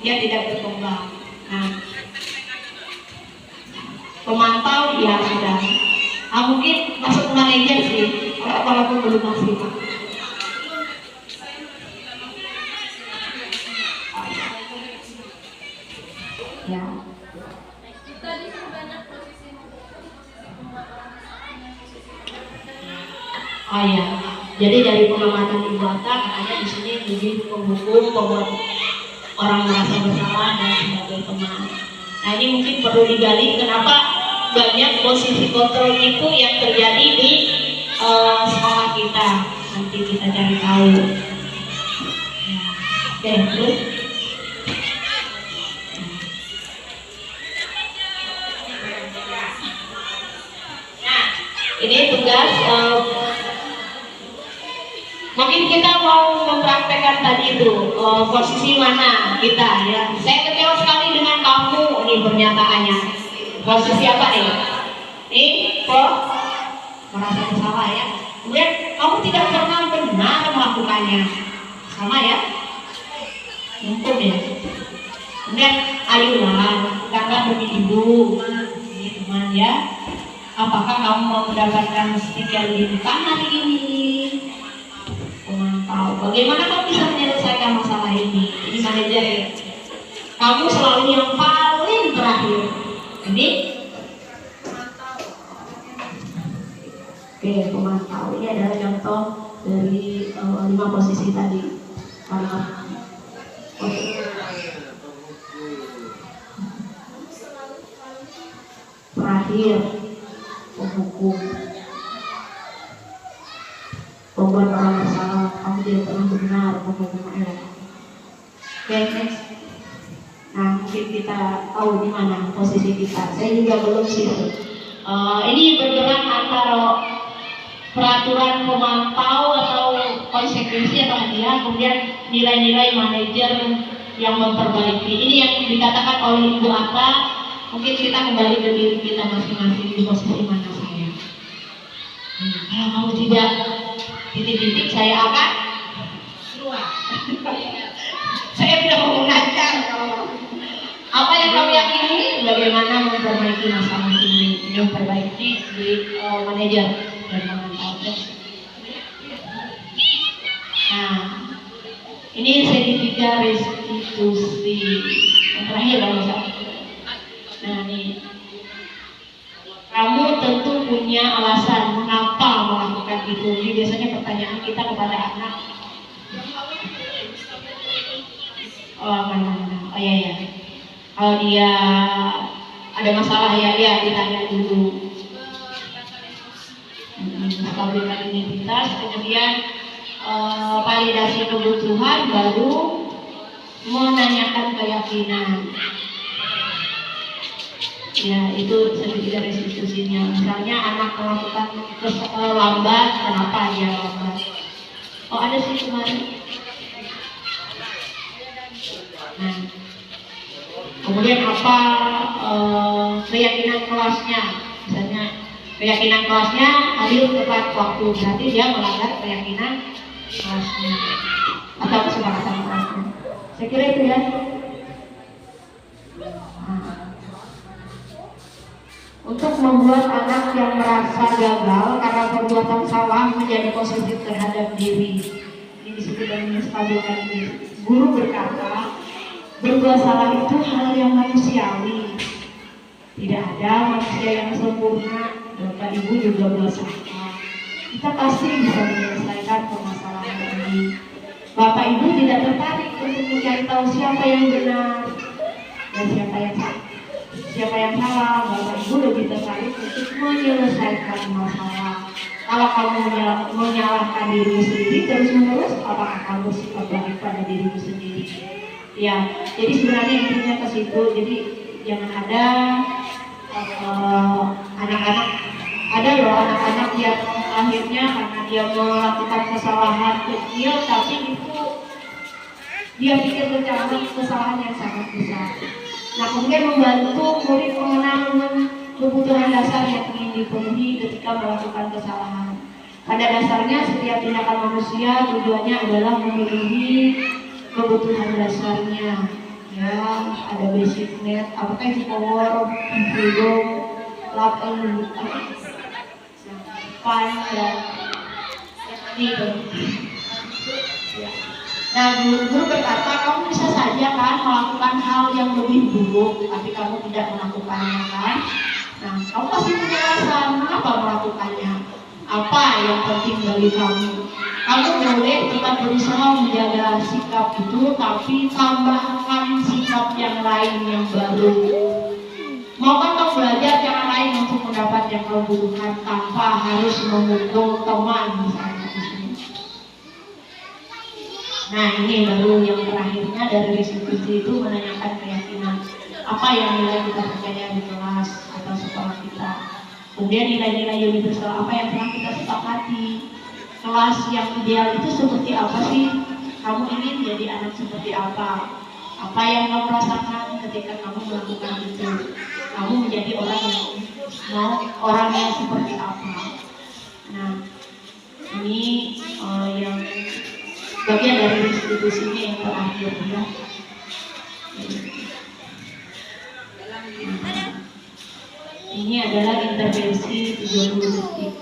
dia tidak berkembang. Nah, pemantau ya sudah. Mungkin masuk manajer sih, walaupun belum maksimal. Ya. Tadi kan banyak posisi membuat orang kesalahan, Oh ya. Jadi dari pengamatan Ibu Atta katanya di sini lebih menghukum membuat orang merasa bersalah dan sebagai teman. Nah ini mungkin perlu digali kenapa banyak posisi kontrol itu yang terjadi di sekolah kita. Nanti kita cari tahu. Ya. Oke, terus. Nah, ini tugas. Mungkin kita mau mempraktekkan tadi itu posisi mana kita ya. Saya kecewa sekali dengan kamu ini pernyataannya. Posisi apa nih? Nih, kok merasa bersalah ya. Kemudian kamu tidak pernah benar melakukannya, sama ya. Hukum ya. Kemudian ayolah kita demi ibu, ini teman ya. Apakah kamu mau mendapatkan stiker limpahan hari ini? Memantau. Bagaimana kamu bisa menyelesaikan masalah ini? Ini manajer ya. Kamu selalu yang paling terakhir. Ini oke, pemantau. Ini adalah contoh dari 5 posisi tadi. Terakhir, penghukum, membuat orang bersalah, kamu tidak pernah benar menghukum orang. Oke, next. Nah, mungkin kita tahu di mana posisi kita. Saya juga belum sih. Ini bergerak antara peraturan pemantau atau konsekuensi atau hadiah, kemudian nilai-nilai manajer yang memperbaiki. Ini yang dikatakan oleh Ibu Atta. Mungkin kita kembali ke diri kita masing-masing di posisi mana saya. Kalau kamu tidak titik-titik, saya akan keluar. Saya tidak mau mengajar. Apa yang kamu yakini? Bagaimana memperbaiki masalah ini? Memperbaiki di manajer dan pemantau. Nah, ini sertifikat restitusi yang terakhir kalau misalnya. Nah nih, kamu tentu punya alasan mengapa melakukan itu. Ini biasanya pertanyaan kita kepada anak. Oh iya. Kalau dia ada masalah ya ditanya dulu. Stabilkan identitas, kemudian validasi kebutuhan, baru menanyakan keyakinan. Ya, itu sertifikat restitusinya. Misalnya anak melakukan lambat, kenapa dia lambat? Oh ada sih kemarin. Nah, kemudian apa keyakinan kelasnya? Misalnya keyakinan kelasnya hadir tepat waktu, berarti dia melanggar keyakinan kelasnya atau kesepakatan kelasnya. Saya kira itu ya. Untuk membuat anak yang merasa gagal karena perbuatan salah menjadi positif terhadap diri. Ini disebut dengan menstabilkan diri. Guru berkata, berbuat salah itu hal yang manusiawi. Tidak ada manusia yang sempurna. Bapak Ibu juga berusaha. Kita pasti bisa menyelesaikan permasalahan ini. Bapak Ibu tidak tertarik untuk mencari tahu siapa yang benar dan siapa yang salah. Siapa yang salah, Bapak Ibu lebih tertarik untuk menyelesaikan masalah. Kalau kamu menyalahkan dirimu sendiri terus-menerus, apakah kamu sikap baik pada dirimu sendiri? Ya, jadi sebenarnya intinya ke situ. Jadi jangan ada anak-anak, ada loh anak-anak yang akhirnya karena dia melakukan kesalahan kecil, tapi itu dia pikir mencapai kesalahan yang sangat besar. Nah, kemudian membantu murid mengenal kebutuhan dasar yang ingin dipenuhi ketika melakukan kesalahan. Pada dasarnya setiap tindakan manusia tujuannya adalah memenuhi kebutuhan dasarnya. Ya, ada basic need, apakah itu power, freedom, love and fun dan itu. Ya. Nah, guru berkata, kamu bisa saja kan melakukan hal yang lebih buruk, tapi kamu tidak melakukannya kan? Nah, kamu pasti punya alasan mengapa melakukannya. Apa yang penting bagi kamu? Kamu boleh tetap berusaha menjaga sikap itu, tapi tambahkan sikap yang lain yang baru. Maukah kau belajar cara lain untuk mendapat yang kau butuhkan tanpa harus memukul teman misalnya di sini. Nah, ini baru yang terakhirnya dari diskusi itu menanyakan keyakinan. Apa yang nilai kita percaya di kelas atau sekolah kita. Kemudian nilai-nilai universal apa yang telah kita sepakati. Kelas yang ideal itu seperti apa sih? Kamu ingin jadi anak seperti apa? Apa yang kamu rasakan ketika kamu melakukan itu? Kamu menjadi orang yang seperti apa? Nah, ini yang bagian dari diskusinya yang terakhir ya. Ini adalah intervensi 30 detik.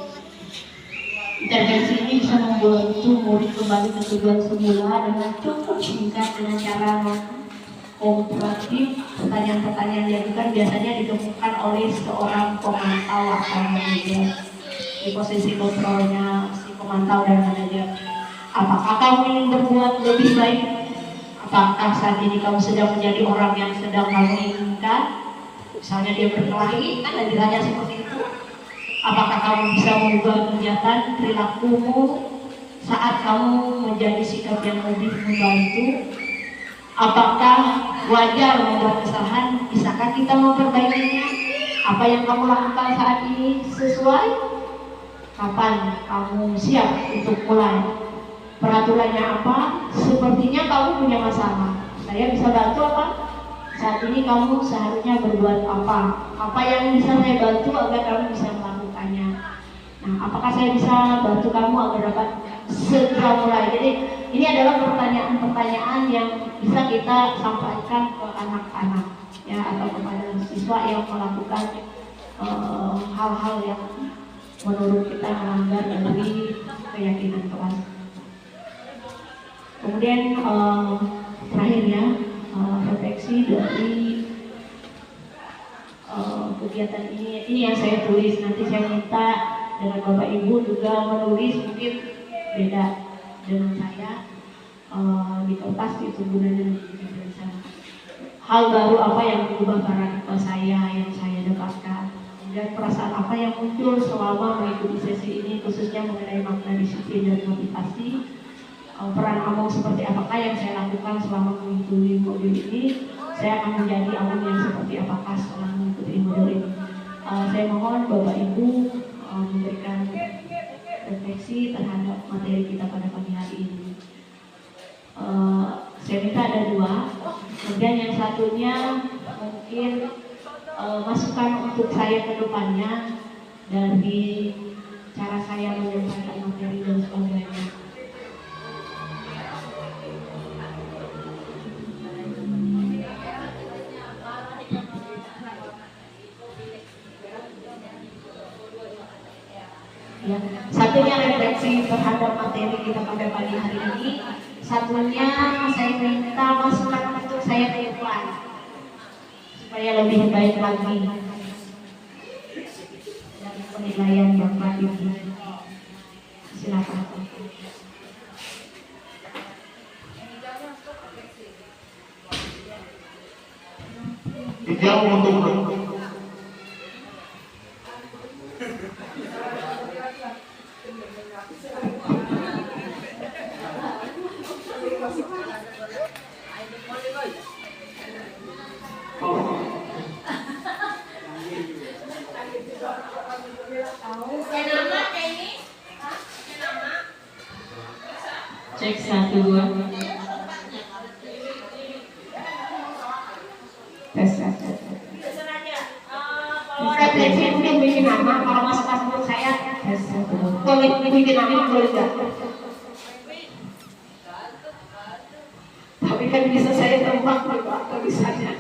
Intervensi ini bisa membantu murid kembali ke tujuan semula dengan cukup singkat dengan cara kooperatif. Pertanyaan-pertanyaan yang diajukan biasanya ditemukan oleh seorang pemantau atau manajer di posisi kontrolnya si pemantau dan manajer. Apakah kamu ingin berbuat lebih baik? Apakah saat ini kamu sedang menjadi orang yang sedang kamu inginkan? Misalnya dia berkelahi, kan ditanya seperti itu. Apakah kamu bisa mengubah kegiatan perilakumu saat kamu menjadi sikap yang lebih membantu? Apakah wajar membuat kesalahan? Bisakah kita memperbaikinya? Apa yang kamu lakukan saat ini sesuai? Kapan kamu siap untuk mulai? Peraturannya apa? Sepertinya kamu punya masalah. Saya bisa bantu apa? Saat ini kamu seharusnya berbuat apa? Apa yang bisa saya bantu agar kamu bisa melakukannya? Nah, apakah saya bisa bantu kamu agar dapat segera mulai? Jadi ini adalah pertanyaan-pertanyaan yang bisa kita sampaikan ke anak-anak ya, atau kepada siswa yang melakukan hal-hal yang menurut kita melanggar dari keyakinan kelas. Kemudian terakhir ya, refleksi dari kegiatan ini yang saya tulis. Nanti saya minta dengan Bapak Ibu juga menulis, mungkin beda dengan saya di kertas itu gunanya dari sana. Hal baru apa yang berubah paradigma saya yang saya dapatkan, dan perasaan apa yang muncul selama mengikuti sesi ini, khususnya mengenai makna disiplin dan motivasi. Peran Among seperti apakah yang saya lakukan selama mengikuti modul ini? Saya akan menjadi Among yang seperti apakah setelah mengikuti modul ini? Saya mohon Bapak Ibu memberikan refleksi terhadap materi kita pada pagi hari ini. Saya minta ada 2. Kemudian yang satunya mungkin masukan untuk saya ke depannya dari cara saya menyampaikan materi dan sebagainya. Ya, satunya refleksi terhadap materi kita pada pagi hari ini. Satunya saya minta masukan untuk saya ke depan supaya lebih baik lagi dan penilaian yang baik. Silakan. Tidak untuk Cek 1 2. Tes. Kalau refleksi mungkin bikin nama, kalau masukan menurut saya tes. Boleh bikin nama, boleh enggak? Tapi kan bisa saya tembak atau bisanya.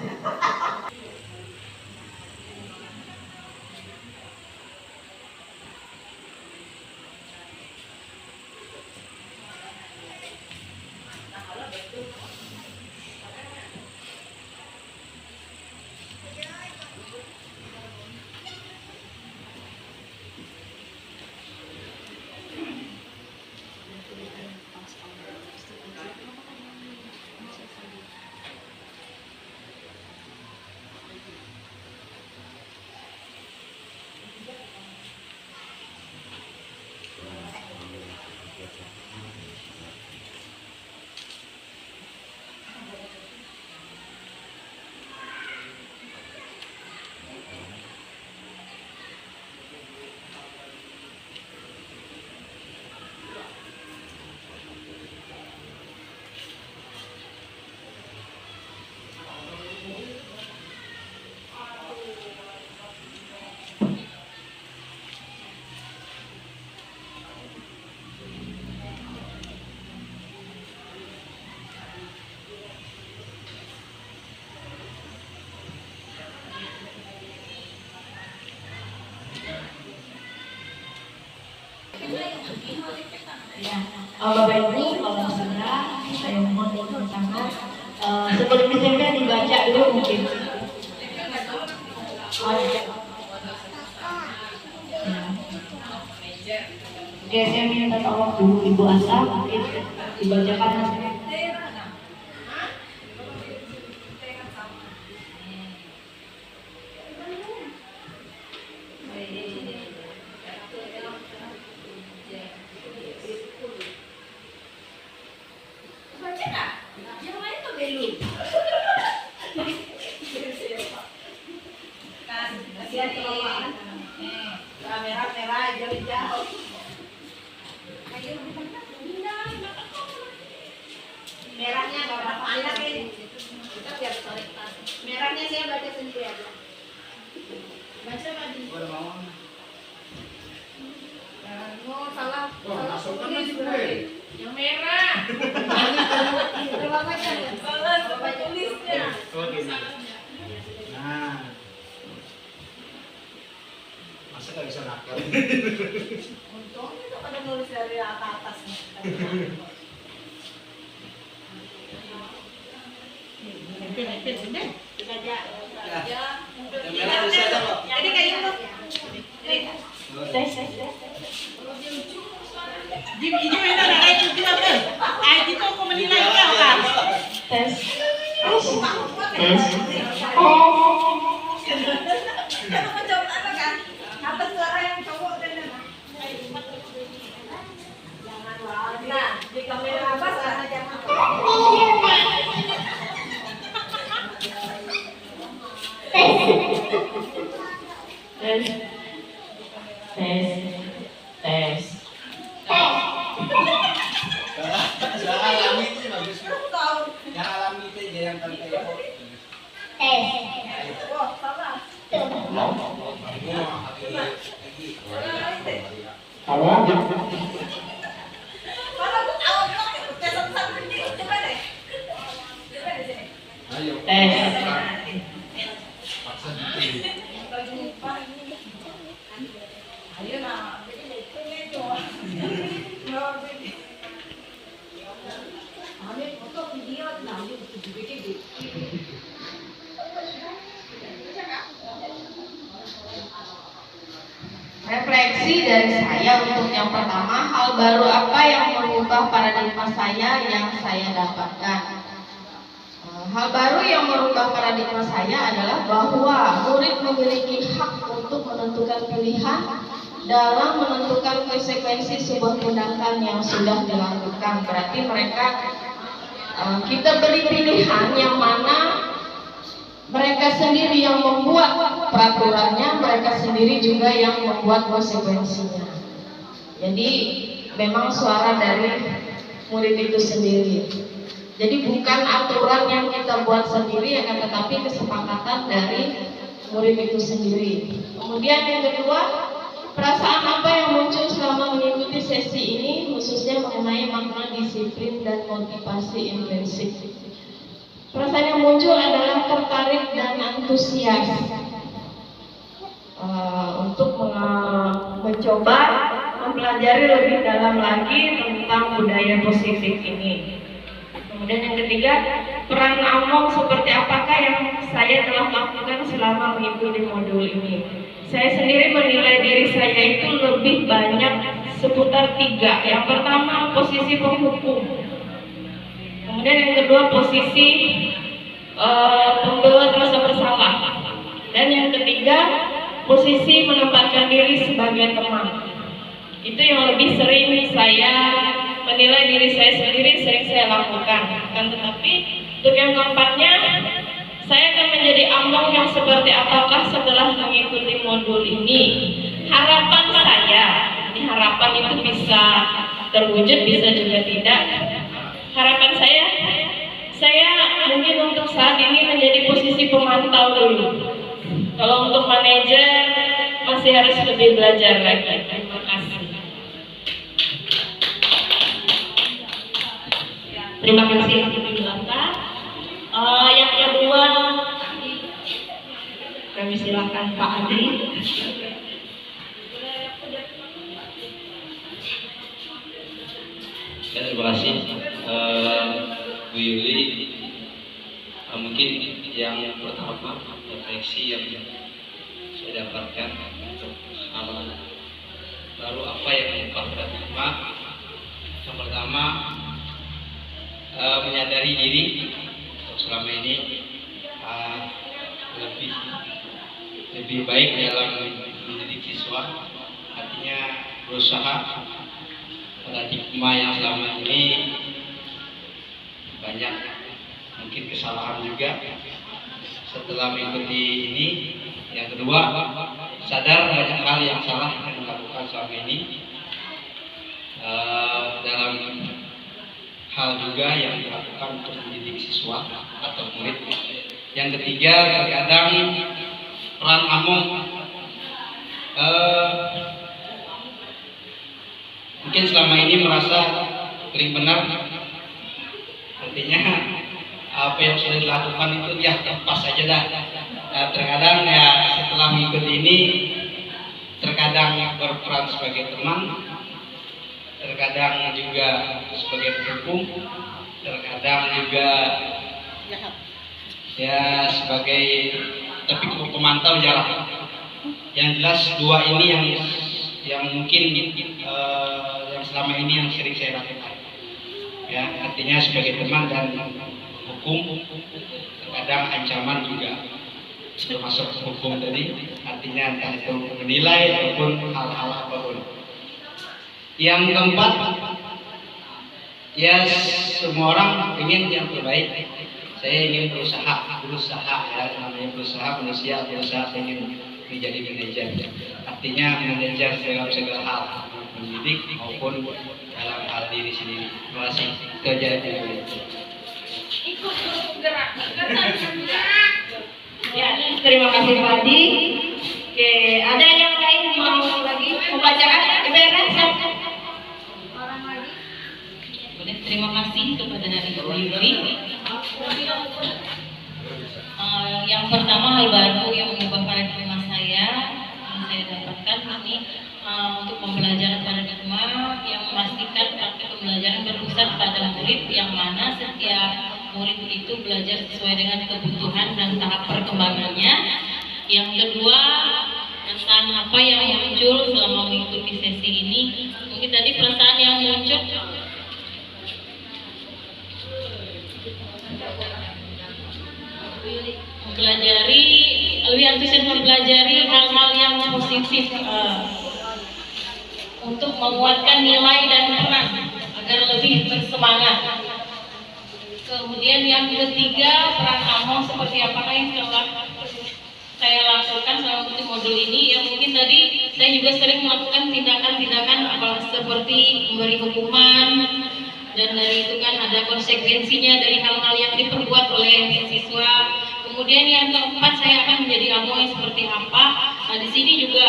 Ya, Bapak Ibu, kalau sudah, saya mohon turun tangan. Sebelum disampaikan dibaca dulu mungkin. Ya. Oke, saya minta tolong dulu Ibu Asa, mungkin dibacakan. Merah-merah jauh-jauh. Merahnya nggak berapa anak ini. Kita biar selektas. Merahnya saya baca sendiri aja. Baca lagi. Oh salah. Masukkan lagi gue. Yang merah. Coba baca. Salah tulisnya. Nah, masa nggak bisa nakal? Untungnya tuh pada nulis dari atas nih. Mimpin deh. Ya. Jadi kayak itu. Tes. Jim ini mana ada itu juga kan? Itu aku menilai kau kan? Tes. Kan aku coba apa kan? Apa suara yang cowok dan jangan warna di kamera apa suara jangan. Tes. Yang alami itu bagus. Yang alami itu dia yang paling kayak. Oh, salah. Kalau aku tahu kok tes sendiri coba deh. Coba di sini. Ayo. Tes. Paksa dikit. Ayo nah, ini itu. Ambil foto video nah dibikin di. Refleksi dari saya untuk yang pertama, hal baru apa yang merubah paradigma saya yang saya dapatkan? Hal baru yang merubah paradigma saya adalah bahwa murid memiliki hak untuk menentukan pilihan dalam menentukan konsekuensi sebuah tindakan yang sudah dilakukan. Berarti mereka kita beri pilihan yang mana mereka sendiri yang membuat peraturannya, mereka sendiri juga yang membuat konsekuensinya. Jadi memang suara dari murid itu sendiri. Jadi bukan aturan yang kita buat sendiri, akan tetapi kesepakatan dari murid itu sendiri. Kemudian yang kedua, perasaan apa yang muncul selama mengikuti sesi ini, khususnya mengenai makna disiplin dan motivasi intrinsik. Perasaan yang muncul adalah tertarik dan antusias untuk mencoba mempelajari lebih dalam lagi tentang budaya positif ini. Kemudian yang ketiga, peran Among seperti apakah yang saya telah lakukan selama mengikuti modul ini. Saya sendiri menilai diri saya itu lebih banyak seputar 3. Yang pertama, posisi penghukum. Kemudian yang kedua, posisi pembawa rasa bersalah. Dan yang ketiga, posisi menempatkan diri sebagai teman. Itu yang lebih sering saya menilai diri saya sendiri, sering saya lakukan. Tetapi untuk yang keempatnya, saya akan menjadi Among yang seperti apakah setelah mengikuti modul ini. Harapan saya, ini harapan itu bisa terwujud, bisa juga tidak. Harapan saya mungkin untuk saat ini menjadi posisi pemantau dulu. Kalau untuk manajer masih harus lebih belajar lagi. Terima kasih. Terima kasih Ibu Yolanta. Yang kedua, kami silakan Pak Adi. Ya, terima kasih Bu Yuli. Mungkin yang pertama refleksi yang saya dapatkan untuk hal baru apa yang menyebabkan terima. Yang pertama, menyadari diri untuk selama ini lebih baik dalam mendidik siswa, artinya berusaha. Paradigma yang selama ini banyak mungkin kesalahan juga. Setelah mengikuti ini, yang kedua, sadar banyak hal yang salah yang dilakukan selama ini dalam hal juga yang dilakukan untuk mendidik siswa atau murid. Yang ketiga, terkadang peran Among mungkin selama ini merasa paling benar, artinya apa yang sudah dilakukan itu ya pas saja dah. Terkadang ya setelah mengikuti ini, terkadang berperan sebagai teman, terkadang juga sebagai pendukung, terkadang juga ya sebagai tapi pemantau jarak. Yang jelas dua ini yang mungkin yang selama ini yang sering saya lakukan. Ya, artinya sebagai teman dan hukum, terkadang ancaman juga termasuk hukum tadi, artinya entah itu menilai ataupun hal-hal apapun. Yang keempat, ya semua orang ingin yang terbaik. Saya ingin berusaha ya, namanya berusaha manusia, berusaha saya ingin menjadi manajer. Artinya manajer dalam segala hal, mendidik maupun dalam hal diri sendiri. Terima kasih. Itu aja dulu. Ikut gerak. Ya, terima kasih Pak Adi. Oke, ada yang lain mau lagi membacakan? Beres. Orang lagi. Boleh, terima kasih kepada Ibu Yuli. Yang pertama, hal baru yang mengubah paradigma saya yang saya dapatkan ini untuk pembelajaran paradigma yang memastikan praktik pembelajaran berpusat pada murid, yang mana setiap murid itu belajar sesuai dengan kebutuhan dan tahap perkembangannya. Yang kedua, tentang apa yang muncul selama mengikuti sesi ini. Mungkin tadi perasaan yang muncul mempelajari, lebih antusias mempelajari hal-hal yang positif untuk menguatkan nilai dan peran agar lebih bersemangat. Kemudian yang ketiga, peran Among seperti apakah yang telah saya lakukan selama mengikuti modul ini. Yang mungkin tadi saya juga sering melakukan tindakan-tindakan seperti memberi hukuman, dan dari itu kan ada konsekuensinya dari hal-hal yang diperbuat oleh siswa. Kemudian yang keempat, saya akan menjadi Among yang seperti apa. Nah, di sini juga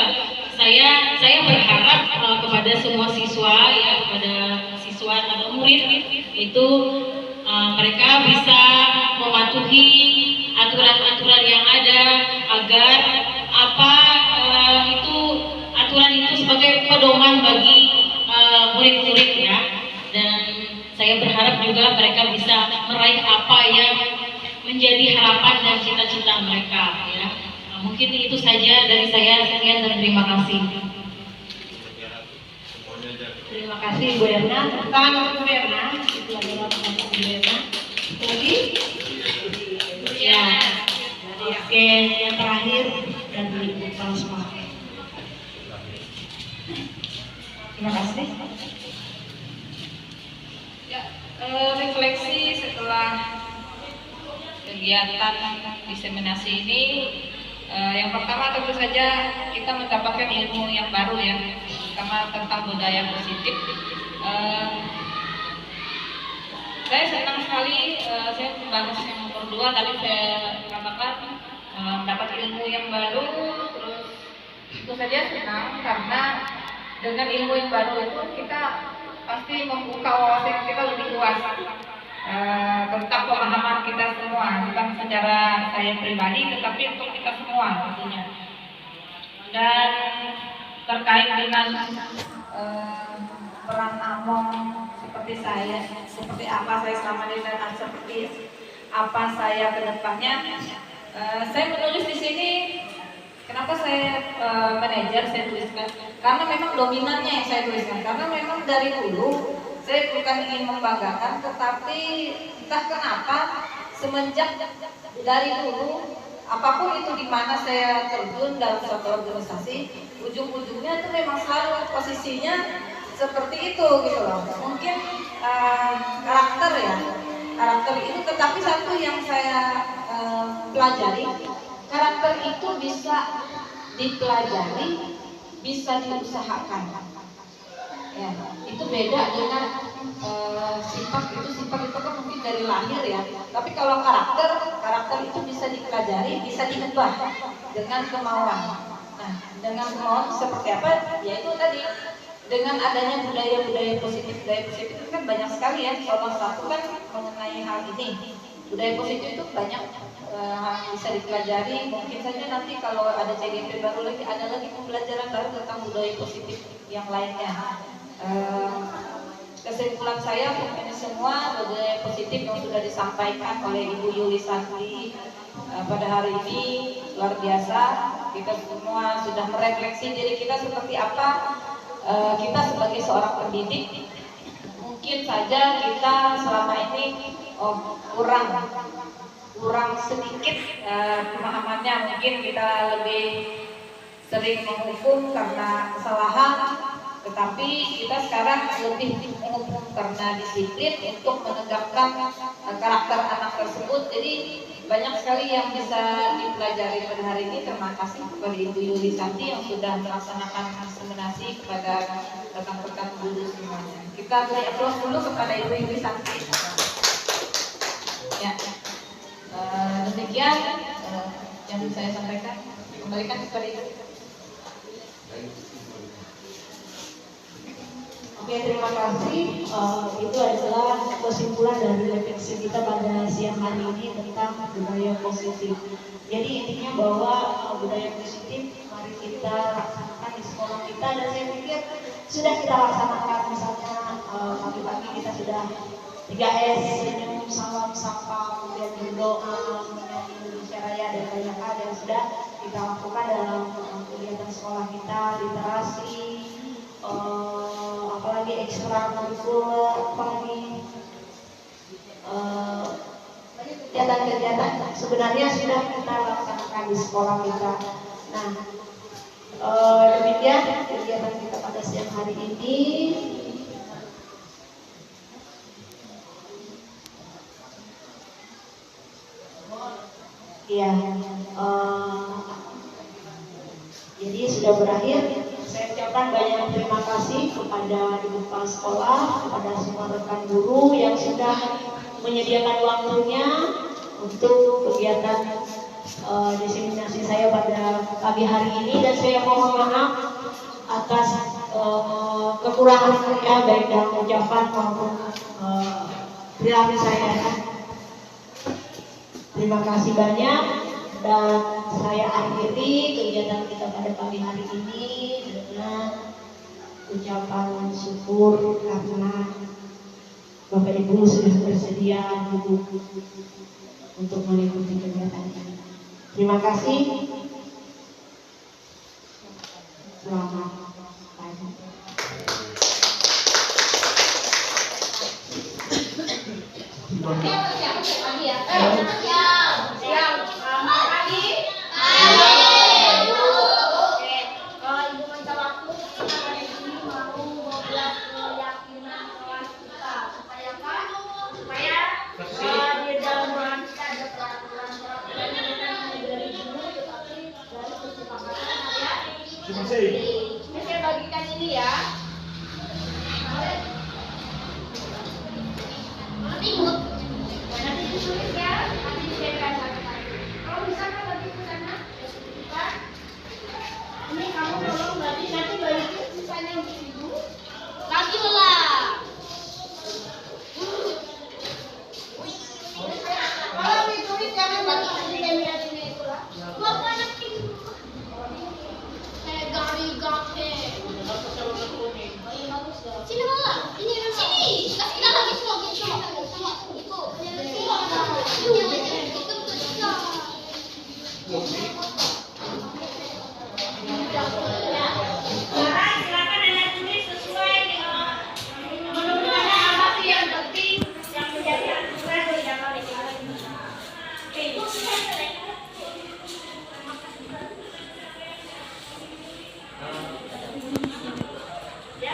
saya berharap kepada semua siswa, ya, kepada siswa atau murid itu mereka bisa mematuhi aturan-aturan yang ada agar aturan itu sebagai pedoman bagi murid-murid, ya. Dan saya berharap juga mereka bisa apa yang menjadi harapan dan cita-cita mereka ya. Mungkin itu saja dari saya, sekian dan terima kasih. Terima kasih Bu Erna. Tangan untuk Bu Erna. Itu adalah pendapat Bu Erna. Lagi? Ya. Oke, yang terakhir dari Ibu Palsma. Terima kasih. Ya, refleksi setelah kegiatan diseminasi ini, yang pertama tentu saja kita mendapatkan ilmu yang baru ya, terutama tentang budaya positif. Saya senang sekali, saya bahas yang nomor 2 tadi saya katakan mendapat ilmu yang baru, terus tentu saja senang karena dengan ilmu yang baru itu kita pasti membuka wawasan kita lebih luas tentang pemahaman kita semua, bukan secara saya pribadi tetapi untuk kita semua tentunya. Dan terkait dengan peran Among seperti saya, seperti apa saya selama ini dan seperti apa saya ke depannya, saya menulis di sini. Kenapa saya manajer saya tuliskan? Karena memang dominannya yang saya tuliskan. Karena memang dari dulu saya bukan ingin membanggakan, tetapi entah kenapa semenjak dari dulu apapun itu di mana saya terjun dalam suatu organisasi, ujung-ujungnya itu memang selalu posisinya seperti itu gitu loh. Mungkin karakter ya, karakter itu. Tetapi satu yang saya pelajari, karakter itu bisa dipelajari, bisa diusahakan. Ya, itu beda dengan sifat itu kan mungkin dari lahir ya. Tapi kalau karakter itu bisa dipelajari, bisa diubah dengan kemauan. Nah, dengan kemauan seperti apa? Yaitu tadi dengan adanya budaya positif itu kan banyak sekali ya. Salah satu kan mengenai hal ini. Budaya positif itu banyak bisa dipelajari. Mungkin saja nanti kalau ada CGP baru lagi, ada lagi pembelajaran baru tentang budaya positif yang lainnya. Kesimpulan saya mungkin semua budaya positif yang sudah disampaikan oleh Ibu Yuli Santi pada hari ini luar biasa. Kita semua sudah merefleksi diri kita seperti apa. Kita sebagai seorang pendidik, mungkin saja kita selama ini kurang sedikit pemahamannya. Mungkin kita lebih sering menghukum karena kesalahan, tetapi kita sekarang lebih menghukum karena disiplin untuk menegakkan karakter anak tersebut. Jadi banyak sekali yang bisa dipelajari pada hari ini. Terima kasih kepada Ibu Yuli Santi yang sudah melaksanakan inseminasi kepada rekan-rekan guru semuanya. Kita beri aplaus dulu kepada Ibu Yuli Santi. Ya, demikian yang bisa saya sampaikan. Kembalikan kepada Ibu. Oke, terima kasih. Itu adalah kesimpulan dari refleksi kita pada siang hari ini tentang budaya positif. Jadi intinya bahwa budaya positif mari kita laksanakan di sekolah kita, dan saya pikir sudah kita laksanakan. Misalnya pagi-pagi kita sudah 3S, senyum, salam, sapa, kemudian berdoa, menyanyi Indonesia Raya dan banyak hal yang sudah kita lakukan dalam kegiatan sekolah kita, literasi, apalagi ekstrakurikuler, apalagi kegiatan-kegiatan sebenarnya sudah kita laksanakan di sekolah kita. Nah, demikian kegiatan kita pada siang hari ini. Ya, jadi sudah berakhir. Saya ucapkan banyak terima kasih kepada ibu kepala sekolah, kepada semua rekan guru yang sudah menyediakan waktunya untuk kegiatan diseminasi saya pada pagi hari ini. Dan saya mohon maaf atas kekurangan saya baik dalam ucapan maupun perilaku saya. Terima kasih banyak, dan saya akhiri kegiatan kita pada pagi hari ini dengan ucapan syukur karena Bapak Ibu sudah bersedia duduk untuk mengikuti kegiatan ini. Terima kasih. Selamat pagi. Kalau Ibu minta waktu, kita ada di sini mau membuat keyakinan kelas kita supaya apa? Supaya di dalam ruangan kita ada peraturan-peraturan yang bukan hanya dari dulu, tetapi dari kesepakatan ya. Ini saya bagikan ini ya. Nanti ditulis ya, nanti saya bacakan. Kalau misalkan bagi ke sana, Pak, ini kamu tolong nanti balikin sisanya untuk Ibu. Lagi lah. Kalau ditulis jangan bagi di laminatnya itu lah. Bapak anak itu. Kayak gari-gari. Sini malah, ini sini. Kasih kita lagi semua gitu. Itu. Sekarang silakan Anda tulis sesuai dengan menurut Anda apa sih yang penting yang menjadi aturan di dalam regulasi. Oke. Ya.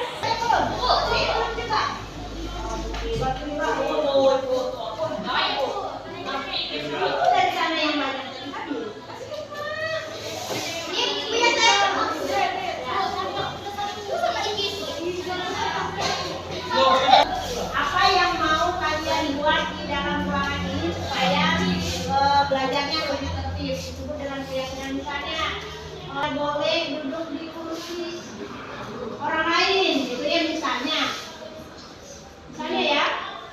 Dari sana yang banyak. Apa yang mau kalian buat di dalam ruangan ini supaya belajarnya lebih tertib? Disebut dengan keyakinan misalnya boleh duduk di kursi orang lain, gitu ya misalnya. Misalnya ya.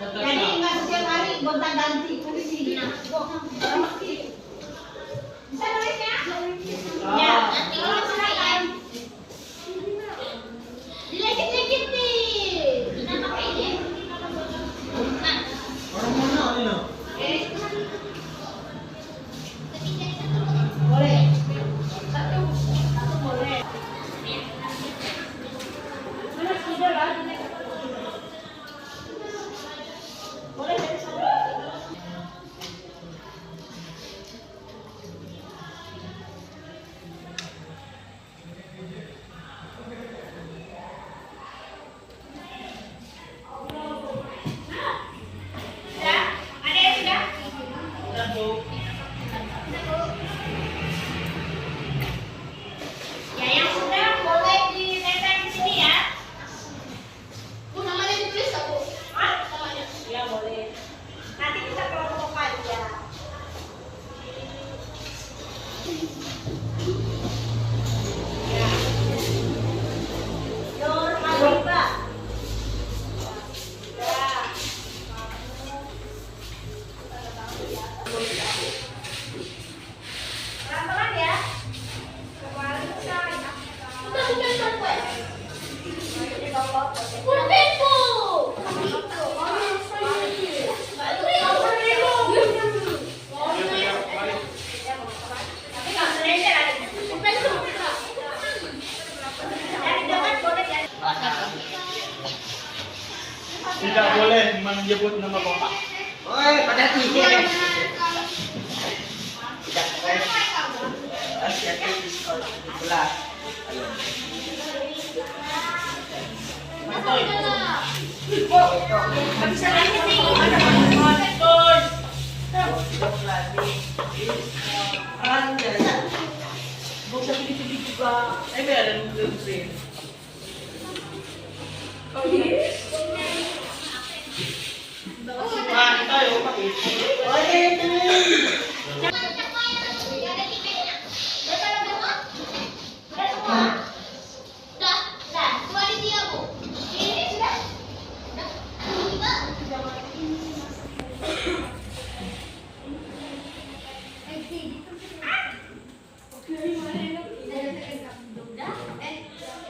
Jadi nggak setiap hari gonta-ganti kursi. Bisa nulisnya? Ya. Kalau silakan. Dilekit-lekit nih. Kita pakai ini. Boleh. Satu boleh. Mana sudah lah. Boleh dari sana. Ya, ada yang sudah? Ya, yang sudah boleh ditempel di sini ya. Bu, namanya ditulis nggak, Bu? Hah? Namanya? Ya, boleh. Nanti kita kelompokkan ya. Ya. Nur Halibah. Ya. Pelan-pelan ya. Kembali ke sana. Bukan sampai. Udah tempo. Tapi nggak melenceng ada. Dari depan boleh ya. Tidak boleh menyebut nama bapak. Oi, pada tiga. Bisa lagi nih.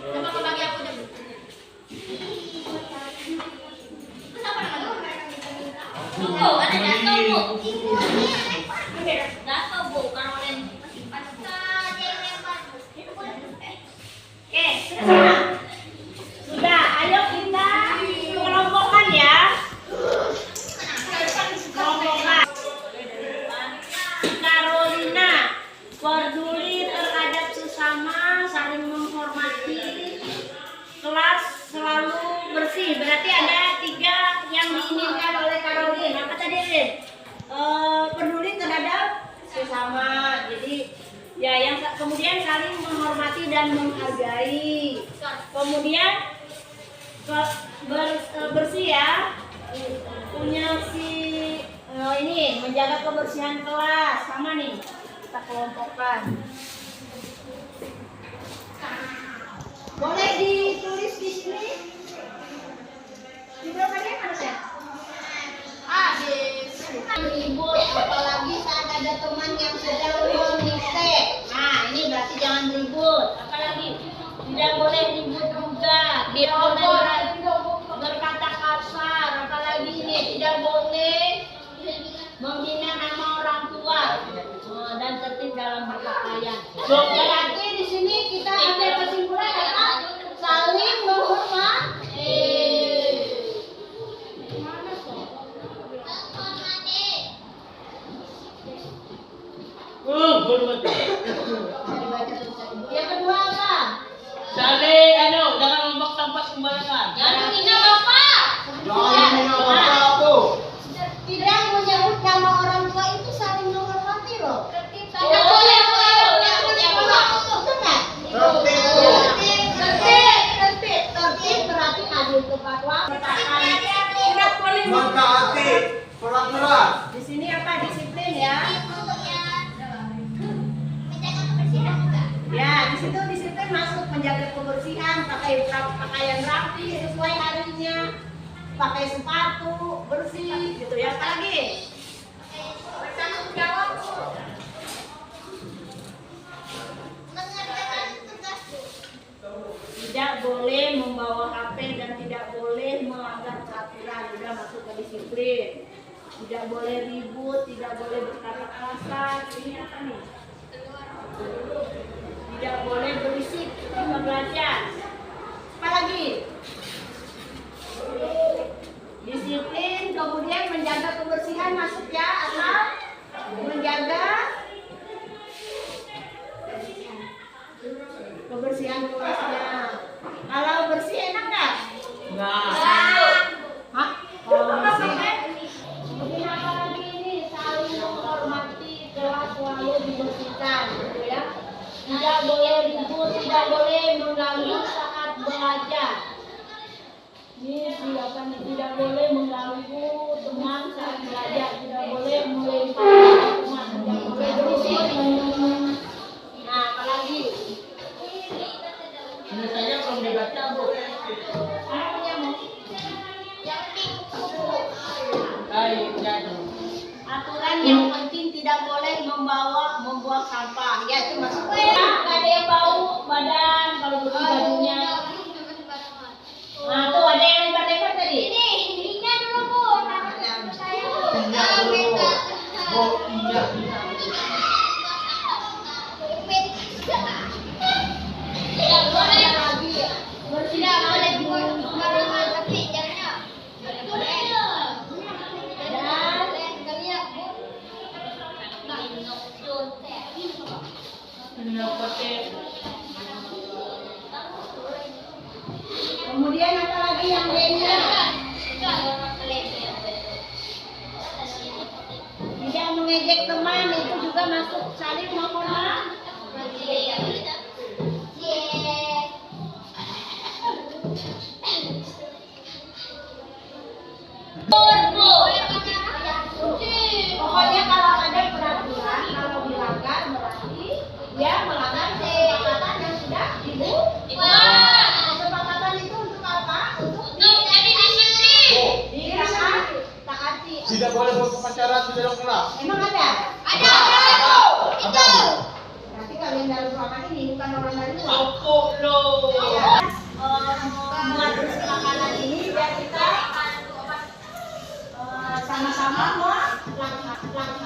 Coba kau bagi aku deh. Terus apa namanya? kemudian saling menghormati dan menghargai. Kemudian bersih ya. Punya si ini menjaga kebersihan kelas sama nih, kita kelompokkan. Boleh ditulis di sini. Di belakangnya mana ya? Ribut, apalagi saat ada teman yang sedang menghisap. Nah, ini berarti jangan ribut. Apalagi tidak boleh ribut juga. Tidak boleh berkata kasar. Apalagi ini tidak boleh menghina nama orang tua dan tertib dalam berpakaian. Berarti di sini kita ambil kesimpulan apa? Saling menghormati. Yang kedua apa? Jangan membuang sampah sembarangan. Jangan menghina bapak. Tidak menyebut nama orang tua itu saling menghormati loh. Tidak boleh tertib berarti adil tepat waktu. Tidak boleh mentaati peraturan. Di sini apa disiplin ya? Ya, di situ disiplin masuk menjaga kebersihan, pakai pakaian rapi sesuai harinya, pakai sepatu bersih, gitu ya. Apa lagi? Bertanggung jawab. Tidak boleh membawa HP dan tidak boleh melanggar peraturan. Sudah masuk ke disiplin. Tidak boleh ribut, tidak boleh berkata kasar. Ini apa nih? Tidak boleh berisik ketika belajar. Apa lagi? Disiplin, kemudian menjaga kebersihan masuk ya, atau menjaga kebersihan kelasnya. Kalau bersih enak nggak? Enggak. Hah? Kalau bersih? Kemudian apa lagi ini? Saling menghormati, kelas selalu dibersihkan, gitu ya. Tidak boleh ribut, tidak boleh mengganggu saat belajar. Ini siapa nih? Tidak boleh mengganggu teman saat belajar, tidak boleh melempar teman, tidak boleh berisik. Nah, apalagi? Ini saya belum dibaca, Bu. Aturan yang penting tidak boleh membuang sampah. Ya itu maksudnya. Nggak ada yang bau badan kalau bersih bajunya. Nah tuh ada yang lempar-lempar tadi. Ini dulu Bu. Saya. Tidak boleh lagi. Tidak boleh sembarangan tapi jangan. Kemudian apa lagi yang lainnya? Tidak mengejek teman itu juga masuk saling menghormati. Pokoknya kalau ada peraturan, kalau dilanggar berarti dia melanggar kesepakatan yang sudah dibuat. Kesepakatan itu untuk apa? Untuk taati. Tidak boleh berpacaran di dalam kelas. Emang ada? Ada. Berarti kalian dari ruangan ini bukan orang dari luar. Pokok lo. Membuat kesepakatan ini biar kita sama-sama melaksanakan